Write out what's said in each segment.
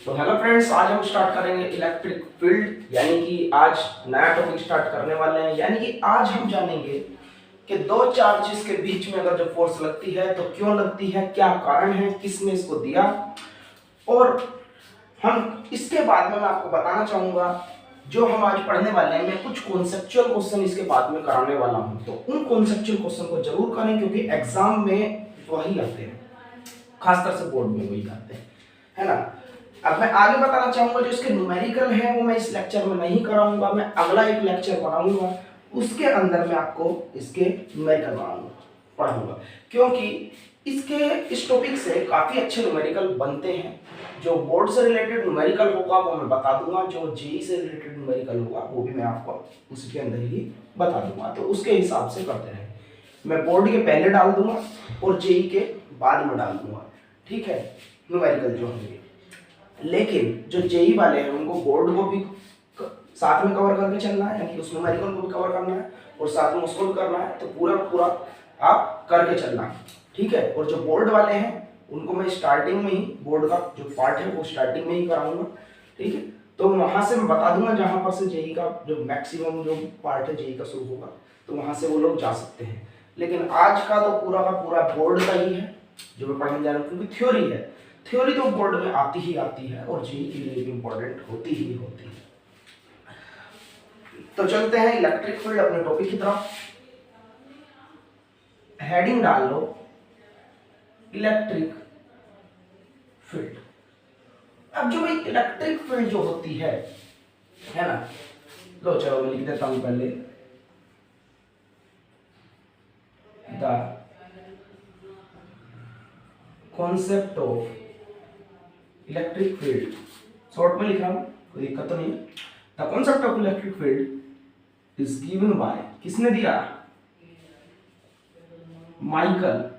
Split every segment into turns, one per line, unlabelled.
तो hello friends, आज हम स्टार्ट करेंगे इलेक्ट्रिक फील्ड, यानी कि आज नया टॉपिक स्टार्ट करने वाले हैं। यानी कि आज हम जानेंगे कि दो चार्जेस के बीच में अगर जो फोर्स लगती है तो क्यों लगती है, क्या कारण है, किसने इसको दिया। और हम इसके बाद में मैं आपको बताना चाहूंगा जो हम आज पढ़ने वाले हैं, मैं कुछ कॉन्सेप्चुअल क्वेश्चन इसके बाद में कराने वाला हूं। तो उन कॉन्सेप्चुअल क्वेश्चन को जरूर करें क्योंकि एग्जाम में वही आते हैं, खासकर से बोर्ड में वही आते हैं, है ना। अब मैं आगे बताना चाहूंगा जो इसके न्यूमेरिकल है वो मैं इस लेक्चर में नहीं कराऊंगा, मैं अगला एक लेक्चर बनाऊंगा, उसके अंदर मैं आपको इसके न्यूमेरिकल पढ़ाऊंगा, क्योंकि इसके इस टॉपिक से काफी अच्छे न्यूमेरिकल बनते हैं। जो बोर्ड से रिलेटेड न्यूमेरिकल होगा वो मैं बता दूंगा, जो जेई से रिलेटेड न्यूमेरिकल होगा वो भी मैं आपको उसके अंदर ही बता दूंगा। तो उसके हिसाब से करते रहें, मैं बोर्ड के पहले डाल दूंगा और जेई के बाद में डाल दूंगा, ठीक है, न्यूमेरिकल जो होंगे। लेकिन जो जेई वाले हैं उनको बोर्ड को भी साथ में कवर करके चलना है, यानी कि उस न्यूमेरिकल को भी कवर करना है और साथ में उसको भी करना है, तो पूरा पूरा आप करके चलना है, ठीक है। और जो बोर्ड वाले हैं उनको मैं स्टार्टिंग में ही बोर्ड का जो पार्ट है वो स्टार्टिंग में ही कराऊंगा, ठीक है। तो वहां से मैं बता दूंगा जहां पर से जेई का जो मैक्सिमम जो पार्ट है जेई का शुरू होगा, तो वहां से वो लोग जा सकते हैं। लेकिन आज का तो पूरा का पूरा बोर्ड का ही है जो मैं पढ़ने जा रहा हूँ, क्योंकि थ्योरी है, थ्योरी तो बोर्ड में आती ही आती है और जेई के लिए भी इंपॉर्टेंट होती ही होती है। तो चलते हैं इलेक्ट्रिक फील्ड अपने टॉपिक की तरफ। हेडिंग डाल लो इलेक्ट्रिक फील्ड। अब जो भाई इलेक्ट्रिक फील्ड जो होती है ना, लो चलो मैं लिख देता हूं पहले, the concept of electric field, short में लिख रहा हूं, कोई दिक्कत तो नहीं है। The concept of electric field is given by, किसने दिया, Michael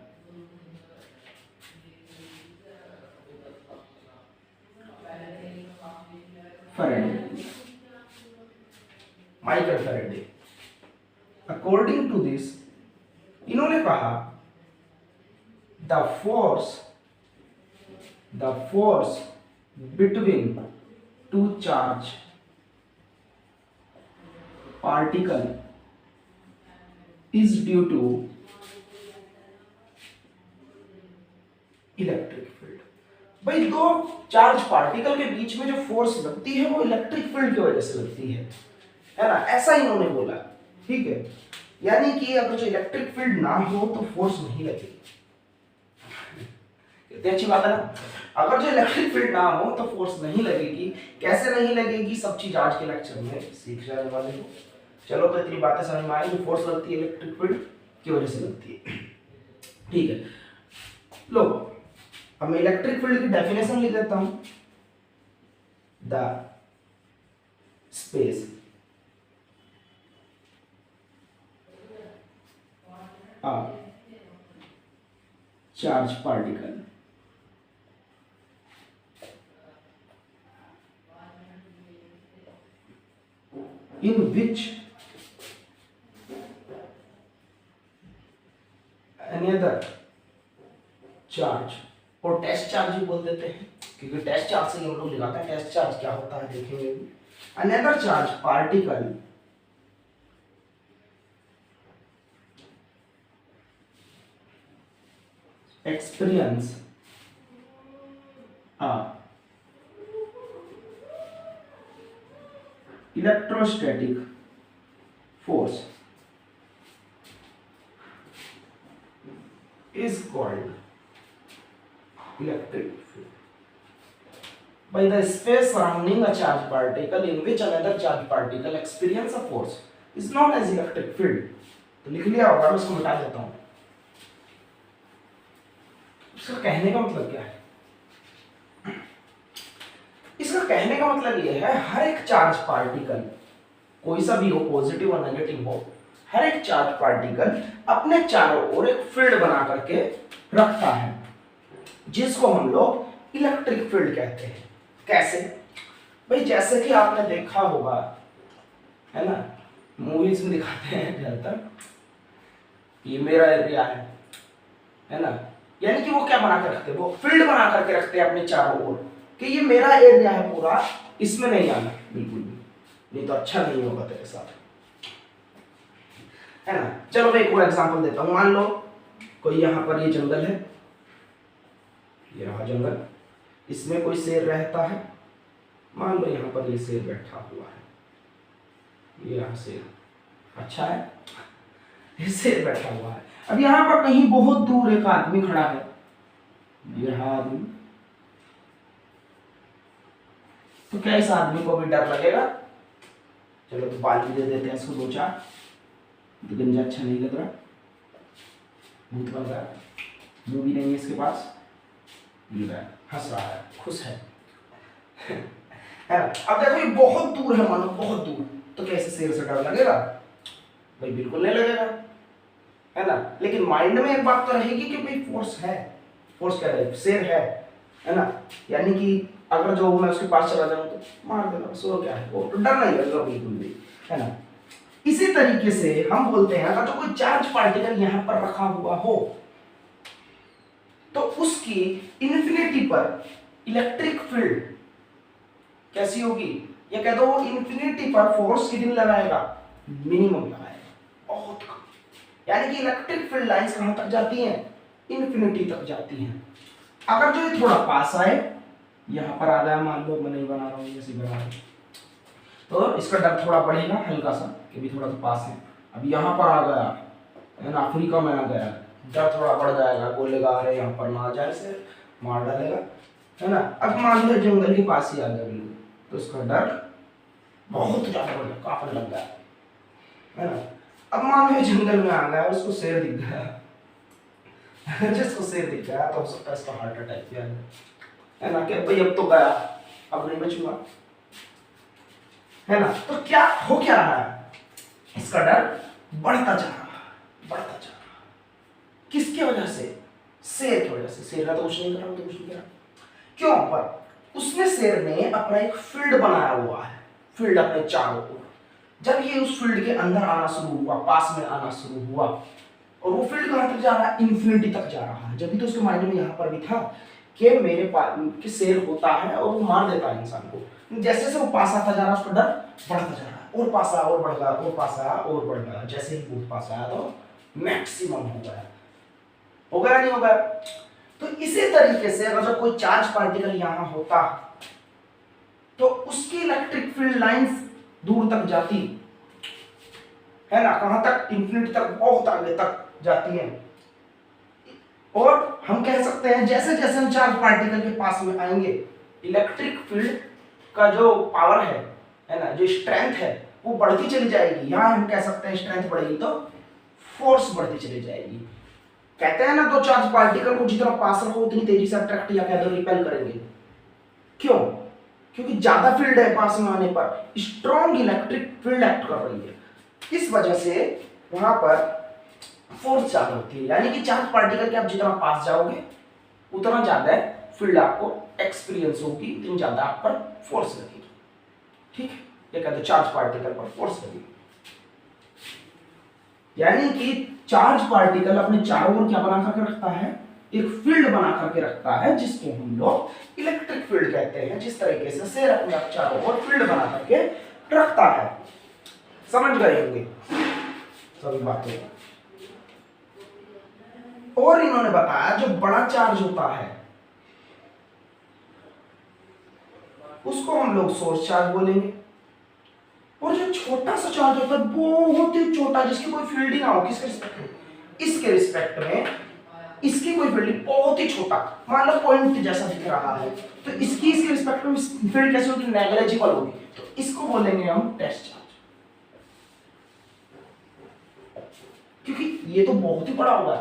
Faraday. Michael Faraday. According to this, इन्होंने कहा the force between two charge particle is due to electric field. भाई दो चार्ज पार्टिकल के बीच में जो फोर्स लगती है वो इलेक्ट्रिक फील्ड की वजह से लगती है ना, ऐसा इन्होंने बोला, ठीक है। यानी कि अगर जो इलेक्ट्रिक फील्ड ना हो तो फोर्स नहीं लगेगी, कितनी अच्छी बात है ना। अगर जो इलेक्ट्रिक फील्ड ना हो तो फोर्स नहीं लगेगी। कैसे नहीं लगेगी, सब चीज आज के लेक्चर में सीख जाने वाले हो। चलो तो इतनी बातें समझ में आई, फोर्स लगती है इलेक्ट्रिक फील्ड की वजह से लगती है, ठीक है। लो अब मैं इलेक्ट्रिक फील्ड की डेफिनेशन लिख देता हूं, the space a charge particle in which another charge, और टेस्ट चार्ज भी बोल देते हैं क्योंकि टेस्ट चार्ज से हम लोग लिखाते हैं, टेस्ट चार्ज क्या होता है देखेंगे। Another charge particle experience a electrostatic force is called electric field. By the space surrounding a charged particle in which another charged particle experience a force is known as electric field. तो लिख लिया होगा, मैं इसको मिटा देता हूं। इसका कहने का मतलब क्या है, इसका कहने का मतलब यह है हर एक चार्ज पार्टिकल, कोई सा भी हो, पॉजिटिव और नेगेटिव हो, हर एक चार्ज पार्टिकल अपने चारों ओर एक फील्ड बना करके रखता है जिसको हम लोग इलेक्ट्रिक फील्ड कहते हैं। कैसे भाई, जैसे कि आपने देखा होगा, है ना, मूवीज में दिखाते हैं ज्यादातर, ये मेरा एरिया है ना, यानी कि वो क्या बना कर रखते हैं, वो फील्ड बना करके रखते हैं अपने चारों ओर, कि ये मेरा एरिया है पूरा, इसमें नहीं आना बिल्कुल भी, नहीं तो अच्छा नहीं होगा तेरे साथ, है ना। चलो मैं एक और एग्जांपल देता हूँ। मान लो कोई यहाँ पर ये जंगल है, ये रहा जंगल, इसमें कोई शेर रहता है। मान लो यहाँ पर ये शेर बैठा हुआ है, ये रहा शेर, अच्छा है, ये शेर बैठा हुआ है। अब यहाँ पर कहीं बहुत दूर एक आदमी खड़ा है, ये रहा आदमी, तो क्या इस आदमी को भी डर लगेगा? चलो तो बाली दे देते हैं इसको दो चार, तो गंजा अच्छा नहीं लग रहा, भूत बन रहा है, मुंह भी नहीं है इसके पास, हंस रहा है, खुश है है ना। अब देखो ये बहुत दूर है, मानो बहुत दूर, तो कैसे शेर से डर लगेगा? भाई बिल्कुल नहीं लगेगा, है ना। लेकिन माइंड में एक बात तो रहेगी कि भाई फोर्स है, फोर्स क्या है, शेर है ना। यानी कि अगर जो मैं उसके पास चला जाऊं तो मार देगा, सो क्या है, वो तो डर नहीं लगेगा बिल्कुल भी, है ना। इसी तरीके से हम बोलते हैं अगर तो कोई चार्ज पार्टिकल यहां पर रखा हुआ हो तो उसकी इन्फिनिटी पर इलेक्ट्रिक फील्ड कैसी होगी? ये कह दो वो इन्फिनिटी पर फोर्स कितनी लगाएगा? मिनिमम लगाएगा, बहुत कम। यानी कि इलेक्ट्रिक फील्ड लाइंस कहां तक जाती हैं? इन्फिनिटी तक जाती हैं। अगर जो ये थोड़ा पास आए, यहां पर आ गया, मान लो मैं नहीं बना रहा हूं, ऐसे बना रहा हूं, तो इसका डर थोड़ा बढ़ेगा हल्का सा कि भी थोड़ा सा पास है। अब यहाँ पर आ गया, है ना, अफ्रीका में आ गया, डर थोड़ा बढ़ जाएगा, बोलेगा अरे यहाँ पर ना आ जाए से मार डालेगा, है ना। अब मान लो जंगल के पास ही आ गया बिल्कुल, तो इसका डर बहुत ज्यादा बढ़ गया, कांपने लग गया, है ना। अब मान लो जंगल में आ गया, उसको शेर दिख गया जिसको शेर दिख गया तो हो सकता है इसका हार्ट अटैक भी आ जाए, है ना, कि भाई अब तो गया, अब नहीं बचूंगा, है ना। तो क्या हो क्या रहा है? इसका डर बढ़ता जा रहा है, बढ़ता जा रहा है। किसकी वजह से? शेर की वजह से। शेर का तो कुछ नहीं कर रहा, तो कुछ नहीं कर रहा, क्यों? पर उसने, शेर ने अपना एक फील्ड बनाया हुआ है, फील्ड अपने चारों ओर। जब ये उस फील्ड के अंदर आना शुरू हुआ, पास में आना शुरू हुआ, और वो फील्ड कहां तक जा रहा है? इन्फिनिटी तक जा रहा है। जब भी तो उसके माइंड में यहां पर भी था कि मेरे पास कि शेर होता है और वो मार देता है इंसान को। जैसे जैसे वो पास आता जा रहा है, उसका डर बढ़ता जा रहा है, और पास आया और बढ़ गया, और पास आया और बढ़ गया। जैसे ही बहुत पास आया तो मैक्सिमम हो गया, हो गया नहीं हो गया? तो इसी तरीके से अगर जब कोई चार्ज पार्टिकल यहां होता तो उसकी इलेक्ट्रिक फील्ड लाइंस दूर तक जाती, है ना, कहां तक? इन्फिनिटी तक, बहुत आगे तक जाती हैं। और हम कह सकते हैं जैसे जैसे हम चार्ज पार्टिकल के पास में आएंगे, इलेक्ट्रिक फील्ड का जो पावर है ना, जो स्ट्रेंथ है, वो बढ़ती चली जाएगी। यहां हम कह सकते हैं स्ट्रेंथ बढ़ेगी तो फोर्स बढ़ती चली जाएगी। कहते हैं ना, दो चार्ज पार्टिकल को जितना पास रखो उतनी तेजी से अट्रैक्ट या कह दो रिपेल करेंगे। क्यों? क्योंकि ज्यादा फील्ड है, पास में आने पर स्ट्रॉन्ग इलेक्ट्रिक फील्ड एक्ट कर रही है, इस वजह से वहां पर फोर्स ज्यादा होती है। यानी कि चार्ज पार्टिकल के आप जितना पास जाओगे उतना ज्यादा फील्ड आपको एक्सपीरियंस होगी, उतनी ज्यादा आप पर फोर्स लगेगी। ठीक है, ये कहते हैं चार्ज पार्टिकल पर फोर्स लगेगी। यानी कि चार्ज पार्टिकल अपने चारों ओर क्या बना करके रखता है? एक फील्ड बना करके रखता है, जिसको हम लोग इलेक्ट्रिक फील्ड कहते हैं। जिस तरीके से शेर अपने चारों ओर फील्ड बना करके रखता है। समझ गए होंगे सभी बातें। और इन्होंने बताया जो बड़ा चार्ज होता है उसको हम लोग सोर्स चार्ज बोलेंगे, और जो छोटा सा चार्ज होता है बहुत ही छोटा, जिसकी कोई फील्ड ही ना हो, किसके रिस्पेक्ट में? इसके रिस्पेक्ट में इसकी कोई फील्ड बहुत ही छोटा, मान लो पॉइंट जैसा दिख रहा है, तो इसकी इसके रिस्पेक्ट में फील्ड कैसे होगी? नेग्लिजिबल होगी। तो इसको बोलेंगे हम टेस्ट चार्ज, क्योंकि ये तो बहुत ही बड़ा होगा।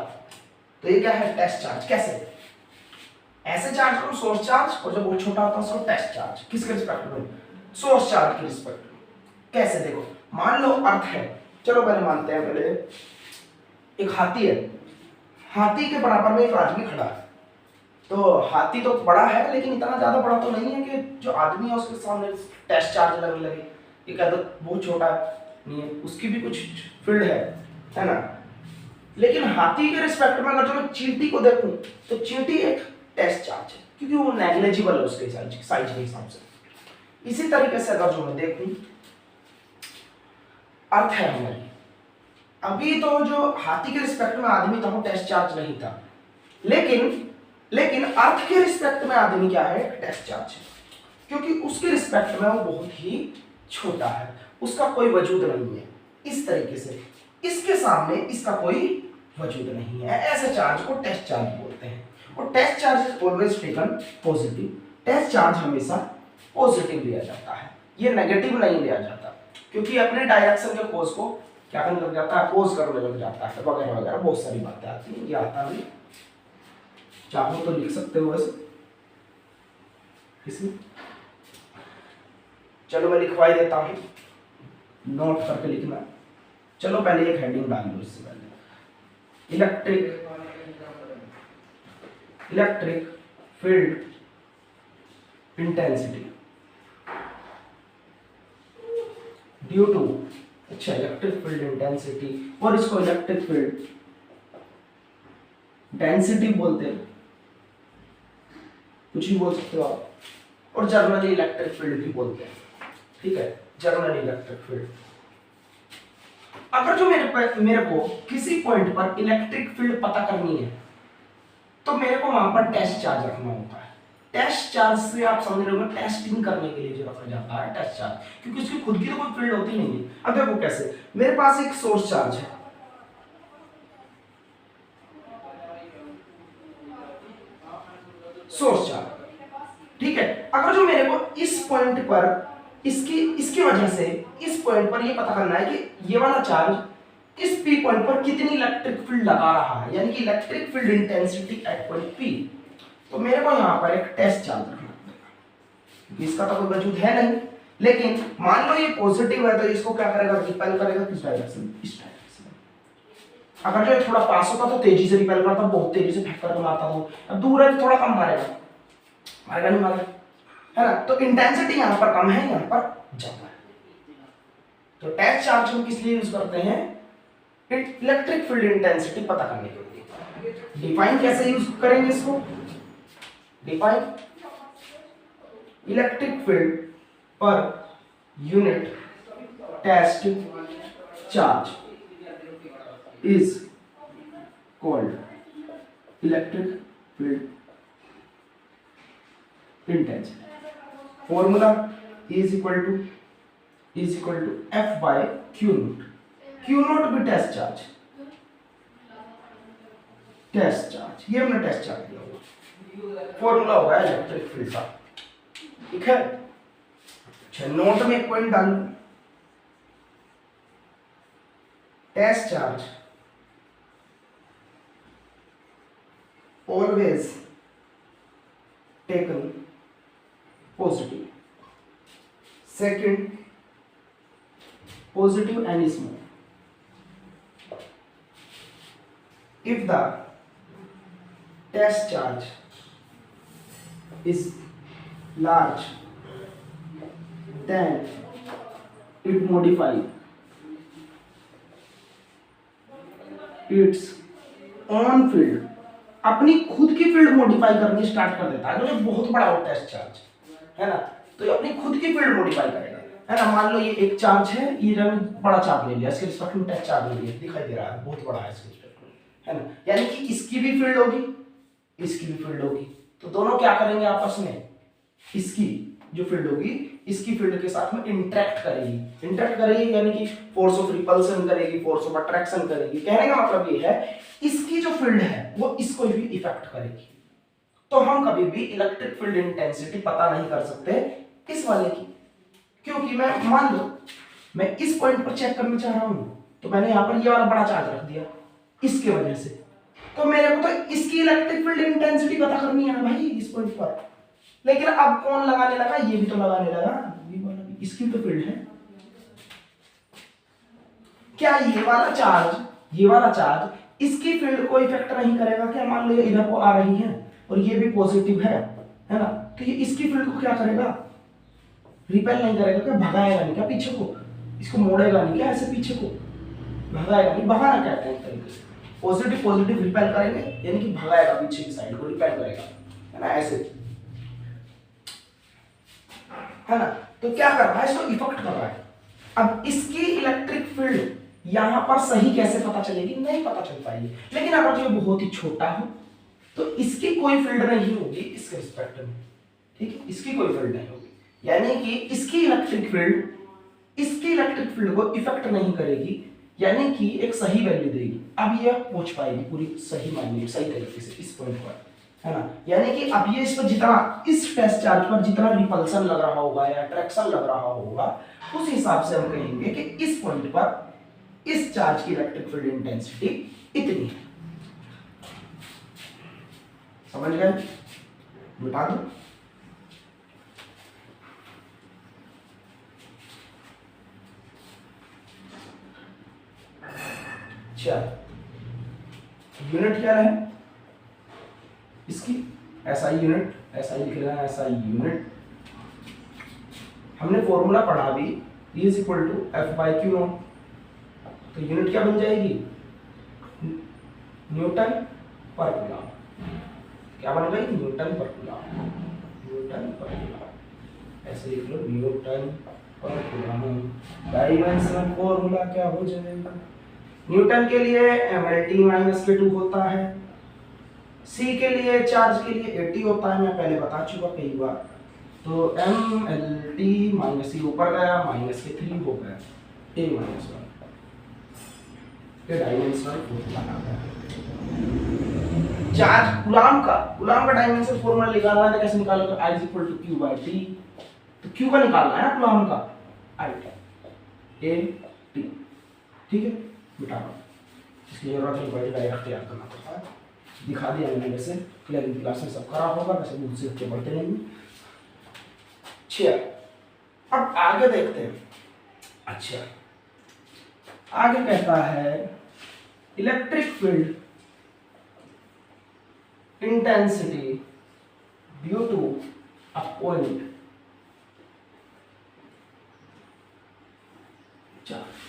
तो ये क्या है? Test charge. कैसे? ऐसे चार्ज को सोर्स चार्ज, और जो बहुत छोटा होता है उसको टेस्ट चार्ज। किसके रिस्पेक्ट में? सोर्स चार्ज के रिस्पेक्ट में। कैसे? देखो, मान लो अर्थ है, चलो पहले मानते हैं, पहले एक हाथी है, हाथी के बराबर में एक आदमी खड़ा है। तो हाथी तो बड़ा है, लेकिन इतना ज्यादा बड़ा तो नहीं है कि जो आदमी है उसके सामने टेस्ट चार्ज लगने लगे। ये कहते बहुत छोटा नहीं है, उसकी भी कुछ फील्ड है ना। लेकिन हाथी के रिस्पेक्ट में अगर जो मैं चींटी को देखूं तो चींटी एक टेस्ट चार्ज है। क्योंकि वो नेग्लिजिबल है उसके साइज के हिसाब से। इसी तरीके से अगर जो मैं देखूं अर्थ है हमारी, अभी तो जो हाथी के रिस्पेक्ट में आदमी था वो टेस्ट चार्ज नहीं था, लेकिन अर्थ के रिस्पेक्ट में आदमी क्या है, टेस्ट चार्ज है, क्योंकि उसके रिस्पेक्ट में वो बहुत ही छोटा है, उसका कोई वजूद नहीं है। इस तरीके से इसके सामने इसका कोई वजूद नहीं है, ऐसे चार्ज को टेस्ट चार्ज बोलते हैं। और test charge is always taken positive, test charge हमेशा पॉजिटिव लिया जाता है, ये नेगेटिव नहीं लिया जाता, क्योंकि अपने डायरेक्शन के फोर्स को क्या करने लग जाता है, अपोज करने लग जाता है, वगैरह वगैरह बहुत सारी बातें आती हैं, ये आता नहीं। चाहो तो लिख सकते हो वैसे इसमें, चलो मैं लिखवाई देता हूं, नोट करके लिखना। चलो पहले एक हेडिंग डाल दो, इससे पहले electric field intensity due to, अच्छा इलेक्ट्रिक फील्ड इंटेंसिटी, और इसको इलेक्ट्रिक फील्ड डेंसिटी बोलते हैं, कुछ भी बोल सकते हो आप, और जर्नली इलेक्ट्रिक फील्ड भी बोलते हैं, ठीक है, जर्नली इलेक्ट्रिक फील्ड। अगर जो मेरे को किसी पॉइंट पर इलेक्ट्रिक फील्ड पता करनी है तो मेरे को वहां पर टेस्ट चार्ज रखना होता है। टेस्ट चार्ज से आप समझ रहे हो, टेस्टिंग करने के लिए जो रखा जाता है टेस्ट चार्ज, क्योंकि उसकी खुद की तो कोई फील्ड होती नहीं है। अब देखो कैसे, मेरे पास एक सोर्स चार्ज है, सोर्स चार्ज, ठीक है। अगर जो मेरे को इस पॉइंट पर इसकी वजह से इस पॉइंट पर ये पता करना है कि ये वाला चार्ज इस पी पॉइंट पर कितनी इलेक्ट्रिक फील्ड लगा रहा है, यानी कि electric field intensity eight point P, तो मेरे को यहां पर एक टेस्ट चार्ज रखना पड़ेगा, इसका तो कोई वजूद है नहीं, लेकिन मान लो ये पॉजिटिव है तो इसको क्या करेगा, रिपेल करेगा किस डायरेक्शन, इस डायरेक्शन में। अगर जो थोड़ा पास होता तो तेजी से रिपेल करता, बहुत तेजी से फेंक करके मारता हूं, अब दूर है तो थोड़ा कम मारेगा, मारेगा नहीं मारेगा, है ना। तो इंटेंसिटी यहां पर कम है, यहां पर ज्यादा है। तो टेस्ट चार्ज हम किस लिए यूज करते हैं, इलेक्ट्रिक फील्ड इंटेंसिटी पता करने के लिए। डिफाइन कैसे यूज करेंगे इसको, define electric field per unit test charge is called electric field intensity. Formula is equal to F by Q not, Q not भी टेस्ट चार्ज, ये हमने टेस्ट चार्ज दिया होगा, फॉर्मूला होगा इलेक्ट्रिक फील्ड का, ठीक है। अच्छा, नोट में एक पॉइंट डालू, test charge always taken positive, second positive and small. If the test charge is large, then it modify its own field, अपनी खुद की फील्ड मॉडिफाई करनी स्टार्ट कर देता है। तो बहुत बड़ा हो टेस्ट चार्ज है ना, तो ये अपनी खुद की फील्ड मॉडिफाई करेगा, है ना। मान लो ये एक चार्ज है, ये बड़ा चार्ज ले लिया, इसके रिस्पेक्ट में टेस्ट चार्ज ले लिया, दिखाई दे रहा है बहुत बड़ा है इसके रिस्पेक्ट में, है ना। यानी कि इसकी भी फील्ड होगी, इसकी भी फील्ड होगी, तो दोनों क्या करेंगे आपस में, इसकी जो फील्ड होगी इसकी फील्ड के साथ में इंटरेक्ट करेगी, यानी कि फोर्स ऑफ रिपल्सन करेगी, फोर्स ऑफ अट्रैक्शन करेगी। कहने का मतलब ये है इसकी जो फील्ड है वो इसको भी इफेक्ट करेगी। तो हम कभी भी इलेक्ट्रिक फील्ड इंटेंसिटी पता नहीं कर सकते इस वाले की, क्योंकि मैं मान लो मैं इस पॉइंट पर चेक करना चाह रहा हूं, तो मैंने यहां पर ये वाला बड़ा चार्ज रख दिया इसके वजह से, तो मेरे को तो इसकी इलेक्ट्रिक फील्ड इंटेंसिटी पता करनी है ना भाई इस पॉइंट पर। लेकिन अब कौन लगाने लगा, ये भी तो लगाने लगा, ये वाला भी, इसकी तो फील्ड है। क्या ये वाला चार्ज इसकी फील्ड को इफेक्ट नहीं करेगा क्या? मान लो ये इधर को आ रही है और ये भी पॉजिटिव है ना, तो ये इसकी फील्ड को क्या करेगा, रिपेल नहीं करेगा क्या, भगाएगा नहीं क्या पीछे को, इसको मोड़ेगा नहीं क्या ऐसे पीछे को, भगाएगा नहीं, भगाना कहते हैं एक तरीके से, पॉजिटिव रिपेल करेंगे यानी कि भगाएगा पीछे की साइड को, रिपेल करेगा, है ना, ऐसे है ना। तो क्या कर रहा है, इसको इफेक्ट कर रहा है। अब इसकी इलेक्ट्रिक फील्ड यहां पर सही कैसे पता चलेगी, नहीं पता चल पाएगी। लेकिन अगर जो बहुत ही छोटा हो तो इसकी कोई फील्ड नहीं होगी इसके रिस्पेक्ट में, ठीक है, इसकी कोई फील्ड नहीं होगी, यानी कि इसकी इलेक्ट्रिक फील्ड को इफेक्ट नहीं करेगी, यानी कि एक सही वैल्यू देगी। अब ये पहुंच पाएगी पूरी सही मायने में, सही तरीके से इस पॉइंट पर, है ना। यानी कि अब ये इस पर जितना, इस टेस्ट चार्ज पर जितना रिपल्सन लग रहा होगा या अट्रैक्शन लग रहा होगा, उस हिसाब से हम कहेंगे कि इस पॉइंट पर इस चार्ज की इलेक्ट्रिक फील्ड इंटेंसिटी इतनी है। समझ गए, मिटा दो। यूनिट क्या है इसकी, एसआई यूनिट, एसआई लिख लेना, एसआई यूनिट। हमने फॉर्मूला पढ़ा भी, E is equal to F by Q not. तो यूनिट क्या बन जाएगी, न्यूटन पर कूलम। क्या बन गई, न्यूटन पर कूलम, न्यूटन पर कूलम, ऐसे लिख लो, न्यूटन पर कूलम। डायमेंशनल फॉर्मूला क्या हो जाएगा, न्यूटन के लिए mLT माइनस के 2 होता है, सी के लिए, चार्ज के लिए 80 होता है, मैं पहले बता चुका कई बार। तो mLT माइनस सी ऊपर गया, माइनस के 3 हो गया, a माइनस 1, ये डायमेंशनल फॉर्मूला आ गया। चार्ज कूलम का डायमेंशनल फॉर्मूला निकालना है, तो कैसे निकालोगे, I is equal to Q by T. तो क्यू का निकालना है ना कूलम का, I a t, ठीक है, मिटा दो, इसकी जरूरत नहीं पड़ेगी, डायरेक्ट याद करना पड़ता है। दिखा दिया मैंने, वैसे क्लियर क्लास में सब करा होगा, वैसे बुक से बच्चे पढ़ते नहीं। अच्छा, अब आगे देखते हैं। अच्छा, आगे कहता है electric field intensity due to a point charge.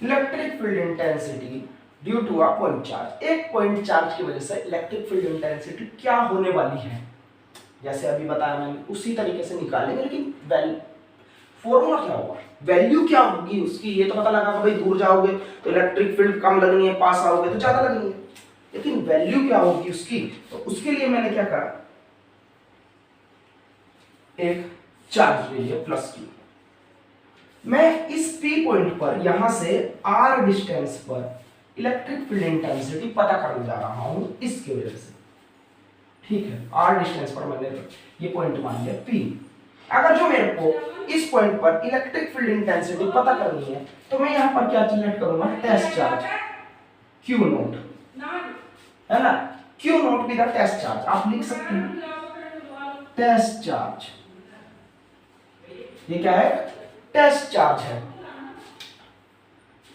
Electric field intensity due to a point charge, एक पॉइंट चार्ज की वजह से इलेक्ट्रिक फील्ड इंटेंसिटी क्या होने वाली है, जैसे अभी बताया मैंने उसी तरीके से निकालेंगे। लेकिन फॉर्मूला क्या होगा, वैल्यू क्या होगी उसकी, ये तो पता लगा कि भाई दूर जाओगे तो इलेक्ट्रिक फील्ड कम लगनी है, पास आओगे तो ज्यादा लगनी है, लेकिन वैल्यू क्या होगी उसकी, तो उसके लिए मैंने क्या करा, एक चार्ज ले लिया प्लस Q। मैं इस P पॉइंट पर यहां से R डिस्टेंस पर इलेक्ट्रिक फील्ड इंटेंसिटी पता करने जा रहा हूं इसकी वजह से, ठीक है। R डिस्टेंस पर मैंने ये पॉइंट मान लिया P। अगर जो मेरे को इस पॉइंट पर इलेक्ट्रिक फील्ड इंटेंसिटी पता करनी है, तो मैं यहां पर क्या सिलेक्ट करूंगा, टेस्ट चार्ज Q नोट, है ना। Q नोट भी द टेस्ट चार्ज, आप लिख सकते हैं टेस्ट चार्ज। ये क्या है, टेस्ट चार्ज है।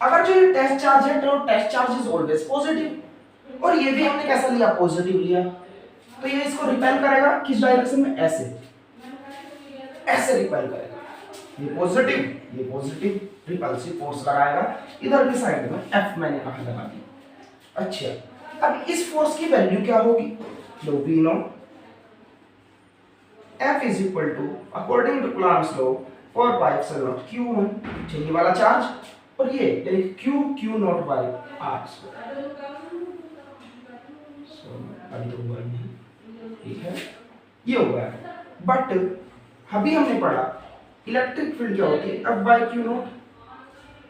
अगर जो ये टेस्ट चार्ज है तो test charge is always positive, और ये भी हमने कैसा लिया, पॉजिटिव लिया। तो ये इसको रिपेल करेगा किस डायरेक्शन में, ऐसे, ऐसे रिपेल करेगा। ये पॉजिटिव रिपल्सिव फोर्स लगाएगा इधर की साइड में, F मैंने कहा लगा दिया। अच्छा, अब इस फोर्स की वैल्यू क्या होगी, लो we know F is equal to according to Coulomb's law 4 pi epsilon not Q1, चाहिए वाला चार्ज, और ये यानी Q not by R square. अभी तो हुआ नहीं, ठीक है, ये हो गया। बट अभी हमने पढ़ा इलेक्ट्रिक फील्ड क्या होती है, F बाय Q नॉट,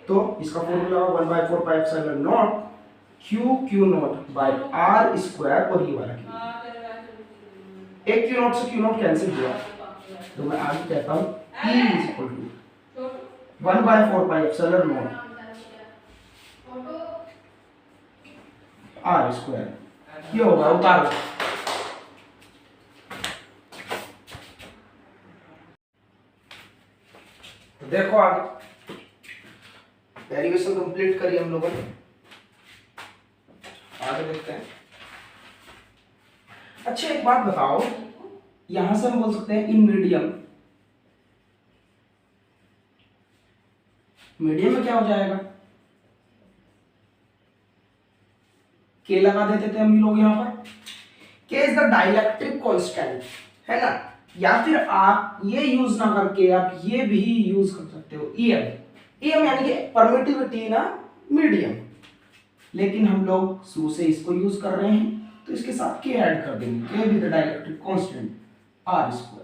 तो इसका formula 1/4 pi epsilon not Q not by R square, और ये वाला Q, एक Q नॉट से Q नॉट कैंसिल हुआ, तो मैं आगे कहता हूँ E is equal to 1/4 pi epsilon not R square. ये होगा, उतारो। तो देखो आगे डेरिवेशन कंप्लीट करी हम लोगों ने, आगे देखते हैं। अच्छा, एक बात बताओ, यहां से हम बोल सकते हैं इन मीडियम, मीडियम में क्या हो जाएगा, K लगा देते थे हम लोग यहाँ पर। K is the dielectric constant, है ना। या फिर आप ये यूज ना करके आप ये भी यूज कर सकते हो, ईएम। ईएम यानी कि परमिटिविटी ना मीडियम, लेकिन हम लोग शुरू से इसको यूज कर रहे हैं तो इसके साथ के ऐड कर देंगे, के with dielectric constant R square.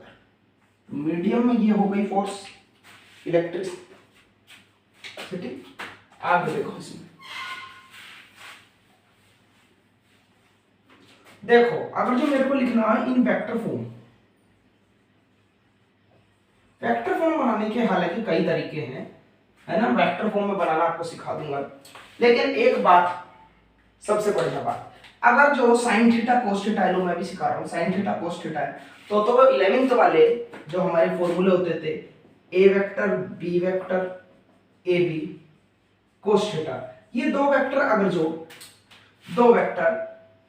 Medium में ये हो गई फोर्स इलेक्ट्रिसिटी। आगे देखो इसमें, देखो अगर जो मेरे को लिखना है इन वेक्टर फॉर्म, वेक्टर फॉर्म बनाने के हालांकि कई तरीके हैं, है ना, वेक्टर फॉर्म में बनाना आपको सिखा दूंगा। लेकिन एक बात, सबसे बढ़िया बात, अगर जो साइन थीटा कोस थीटा है, लो मैं भी सिखा रहा हूँ, साइन थीटा कोस थीटा है, तो 11th वाले जो हमारे फॉर्मूले होते थे, A vector B vector A B cos theta, ये दो वेक्टर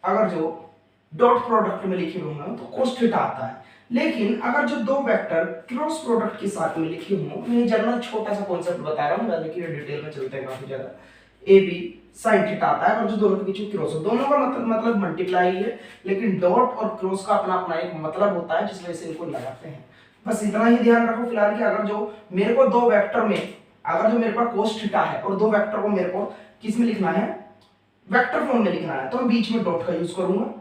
अगर जो डॉट प्रोडक्ट में लिखे हुए हों तो कोस थीटा आता है। लेकिन अगर जो दो वेक्टर क्रॉस प्रोडक्ट के साथ में लिखे हों, मैं जनरल छोटा सा कॉन्सेप्ट बता रहा हूँ, लेकिन डिटेल में चलते हैं काफी ज्यादा, ए बी साइन थीटा आता है और जो दोनों के बीच में क्रॉस हो, दोनों का मतलब मल्टीप्लाई है, लेकिन डॉट और क्रॉस का अपना अपना एक मतलब होता है, जिस वजह से इनको लगाते हैं। बस इतना ही ध्यान रखो फिलहाल कि अगर जो मेरे को दो वेक्टर में, अगर जो मेरे पास कोस थीटा है और दो वेक्टर को मेरे को किस में लिखना है, वेक्टर फॉर्म में लिखना है, तो मैं बीच में डॉट का यूज करूंगा।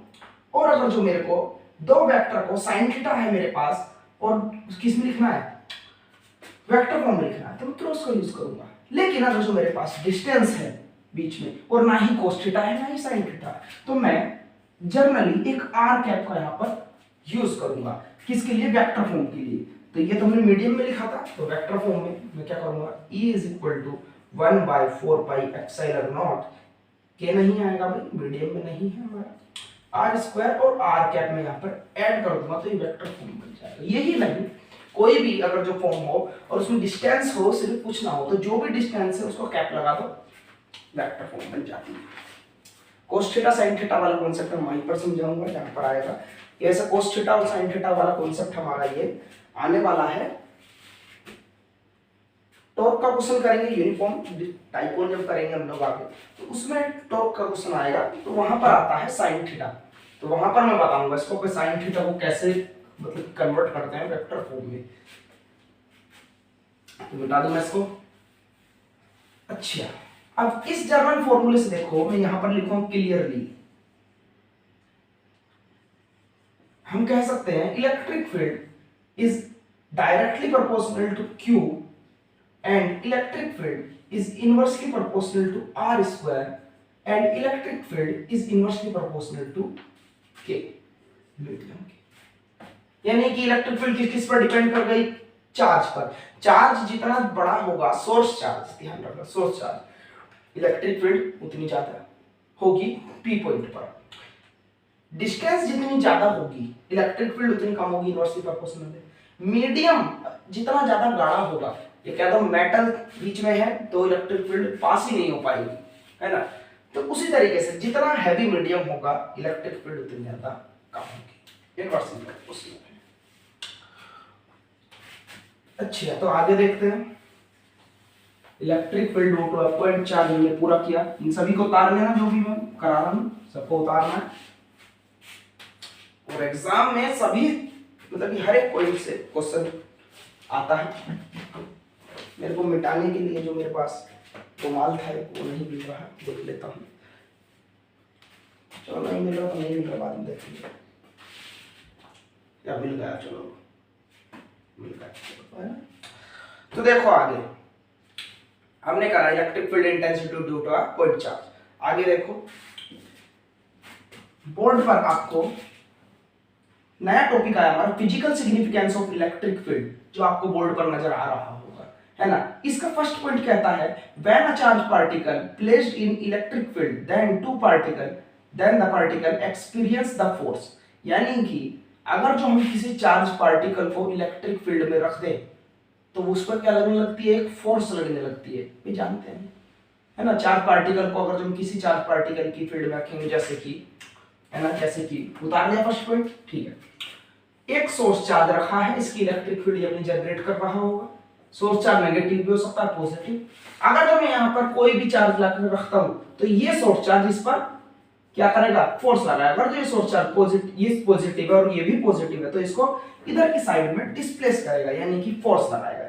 और अगर जो मेरे को दो वेक्टर को साइन थीटा है मेरे पास और किस में लिखना है, वेक्टर फॉर्म में लिखना है, तो मैं क्रॉस का यूज करूंगा। लेकिन अगर जो मेरे पास डिस्टेंस है बीच में और ना ही कोस थीटा है ना ही साइन थीटा है, तो मैं जनरली एक आर कैप का यहाँ पर यूज करूंगा, किसके लिए, वेक्टर फॉर्म के लिए। तो ये तो हमने मीडियम में लिखा था, तो वेक्टर फॉर्म में मैं क्या करूंगा, E = 1/4 पाई एप्सिलॉन नॉट, के नहीं आएगा भाई, मीडियम में नहीं है हमारा, आर स्क्वायर और आर कैप में यहाँ पर ऐड कर दूंगा, तो ये वेक्टर फॉर्म बन जाएगा। यही नहीं, कोई भी अगर जो फॉर्म हो और उसमें डिस्टेंस हो, सिर्फ पूछना हो, तो जो भी डिस्टेंस है उसको कैप लगा दो, वेक्टर फॉर्म बन जाती है। कोस थीटा साइन थीटा वाला कॉन्सेप्ट मैं वहीं पर समझाऊंगा जहां पर आएगा। ऐसा कोस थीटा और साइन थीटा वाला कॉन्सेप्ट हमारा ये आने वाला है। टॉर्क का क्वेश्चन करेंगे, यूनिफॉर्म डाइपोल जब करेंगे हम लोग आगे, तो उसमें टॉर्क का क्वेश्चन आएगा, तो वहां पर आता है साइन थीटा, तो वहां पर मैं बताऊंगा इसको कि साइन थीटा को कैसे मतलब कन्वर्ट करते हैं वेक्टर फॉर्म में। तो बता दूं मैं इसको। अच्छा, अब इस जर्मन फॉर्मूले से देखो, मैं यहां पर लिखूं क्लियरली, हम कह सकते हैं electric field is directly proportional to Q and electric field is inversely proportional to R square and electric field is inversely proportional to K। यानी कि इलेक्ट्रिक फील्ड किस पर डिपेंड कर गई, चार्ज पर। चार्ज जितना बड़ा होगा, सोर्स चार्ज, ध्यान रखना, सोर्स चार्ज, इलेक्ट्रिक फील्ड उतनी ज्यादा होगी P पॉइंट पर। डिस्टेंस जितनी ज्यादा होगी, इलेक्ट्रिक फील्ड उतनी कम होगी, इनवर्सली प्रोपोर्शनल है। मीडियम जितना ज्यादा गाढ़ा होगा, ये क्या तो मेटल बीच में है तो इलेक्ट्रिक फील्ड पास ही नहीं हो पाएगी, है ना। तो उसी तरीके से जितना हैवी मीडियम होगा, इलेक्ट्रिक फील्ड उतनी ज्यादा कम होगी, इनवर्सली प्रोपोर्शनल है। अच्छा, तो आगे देखते हैं। Electric field dot two point charge हमने पूरा किया, इन सभी को उतार लेना, जो भी मैं करा रहा हूं सबको उतारना है। और एग्जाम में सभी मतलब कि हर एक पॉइंट से क्वेश्चन आता है। मेरे को मिटाने के लिए जो मेरे पास रुमाल था वो नहीं मिल रहा, देख लेता हूँ। चलो नहीं मिल रहा तो नहीं मिल रहा, बाद में देखेंगे। या मिल गया, चलो मिल गया। तो देखो आगे हमने कहा electric field intensity due two point charge. आगे देखो, बोर्ड पर आपको नया टॉपिक आया हमारा, physical significance of electric field, जो आपको बोर्ड पर नजर आ रहा होगा, है ना। इसका फर्स्ट पॉइंट कहता है when a charge particle placed in electric field then the particle experience the force. यानी कि अगर जो हम किसी चार्ज पार्टिकल को इलेक्ट्रिक फील्ड में रख दें तो उस पर क्या लगने लगती है, एक फोर्स लगने लगती है, ये जानते हैं, है ना। चार्ज पार्टिकल को अगर जो हम किसी चार्ज पार्टिकल की फील्ड में रखेंगे, जैसे कि, है ना, जैसे कि उतार लिया फर्स्ट पॉइंट, ठीक है। एक सोर्स चार्ज रखा है, इसकी इलेक्ट्रिक फील्ड अपनी जनरेट कर रहा होगा। सोर्स चार्ज नेगेटिव भी हो सकता है, पॉजिटिव। अगर जो मैं यहाँ पर कोई भी चार्ज लाकर रखता हूं तो ये सोर्स चार्ज इस पर क्या करेगा, फोर्स लगाएगा। अगर जो ये सोर्स चार्ज पॉजिटिव है और ये भी पॉजिटिव है तो इसको इधर की साइड में डिस्प्लेस करेगा, यानी कि फोर्स लगाएगा,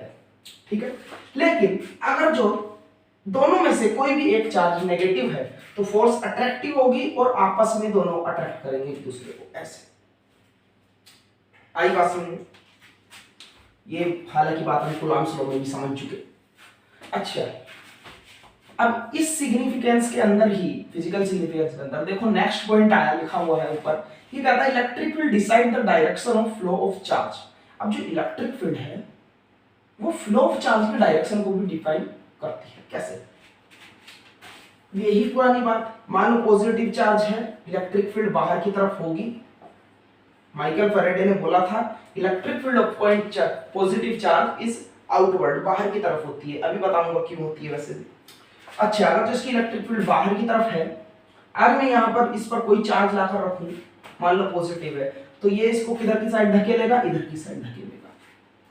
ठीक है। लेकिन अगर जो दोनों में से कोई भी एक चार्ज नेगेटिव है तो फोर्स अट्रैक्टिव होगी और आपस में दोनों अट्रैक्ट करेंगे एक दूसरे को, ऐसे। आई बात समझ? ये हालांकि बात हम कूलॉम्स लॉ में भी समझ चुके। अच्छा, अब इस सिग्निफिकेंस के अंदर ही, फिजिकल सिग्निफिकेंस के अंदर देखो नेक्स्ट पॉइंट आया, लिखा हुआ है ऊपर, ये कहता है electric field decide the direction of flow of charge. अब जो इलेक्ट्रिक फील्ड है वो फ्लो ऑफ चार्ज की डायरेक्शन को भी डिफाइन करती है। कैसे? यही पुरानी बात, मान लो पॉजिटिव चार्ज है, इलेक्ट्रिक फील्ड बाहर की तरफ होगी। माइकल फैराडे ने बोला था electric field of point positive charge is outward, बाहर की तरफ होती है। अभी बताऊंगा क्यों होती है वैसे भी। अच्छा, अगर तो इसकी इलेक्ट्रिक फील्ड बाहर की तरफ है, अगर मैं यहाँ पर इस पर कोई चार्ज लाकर रखूं, मान लो पॉजिटिव है, तो ये इसको किधर की साइड धकेलेगा, इधर की साइड धकेलेगा,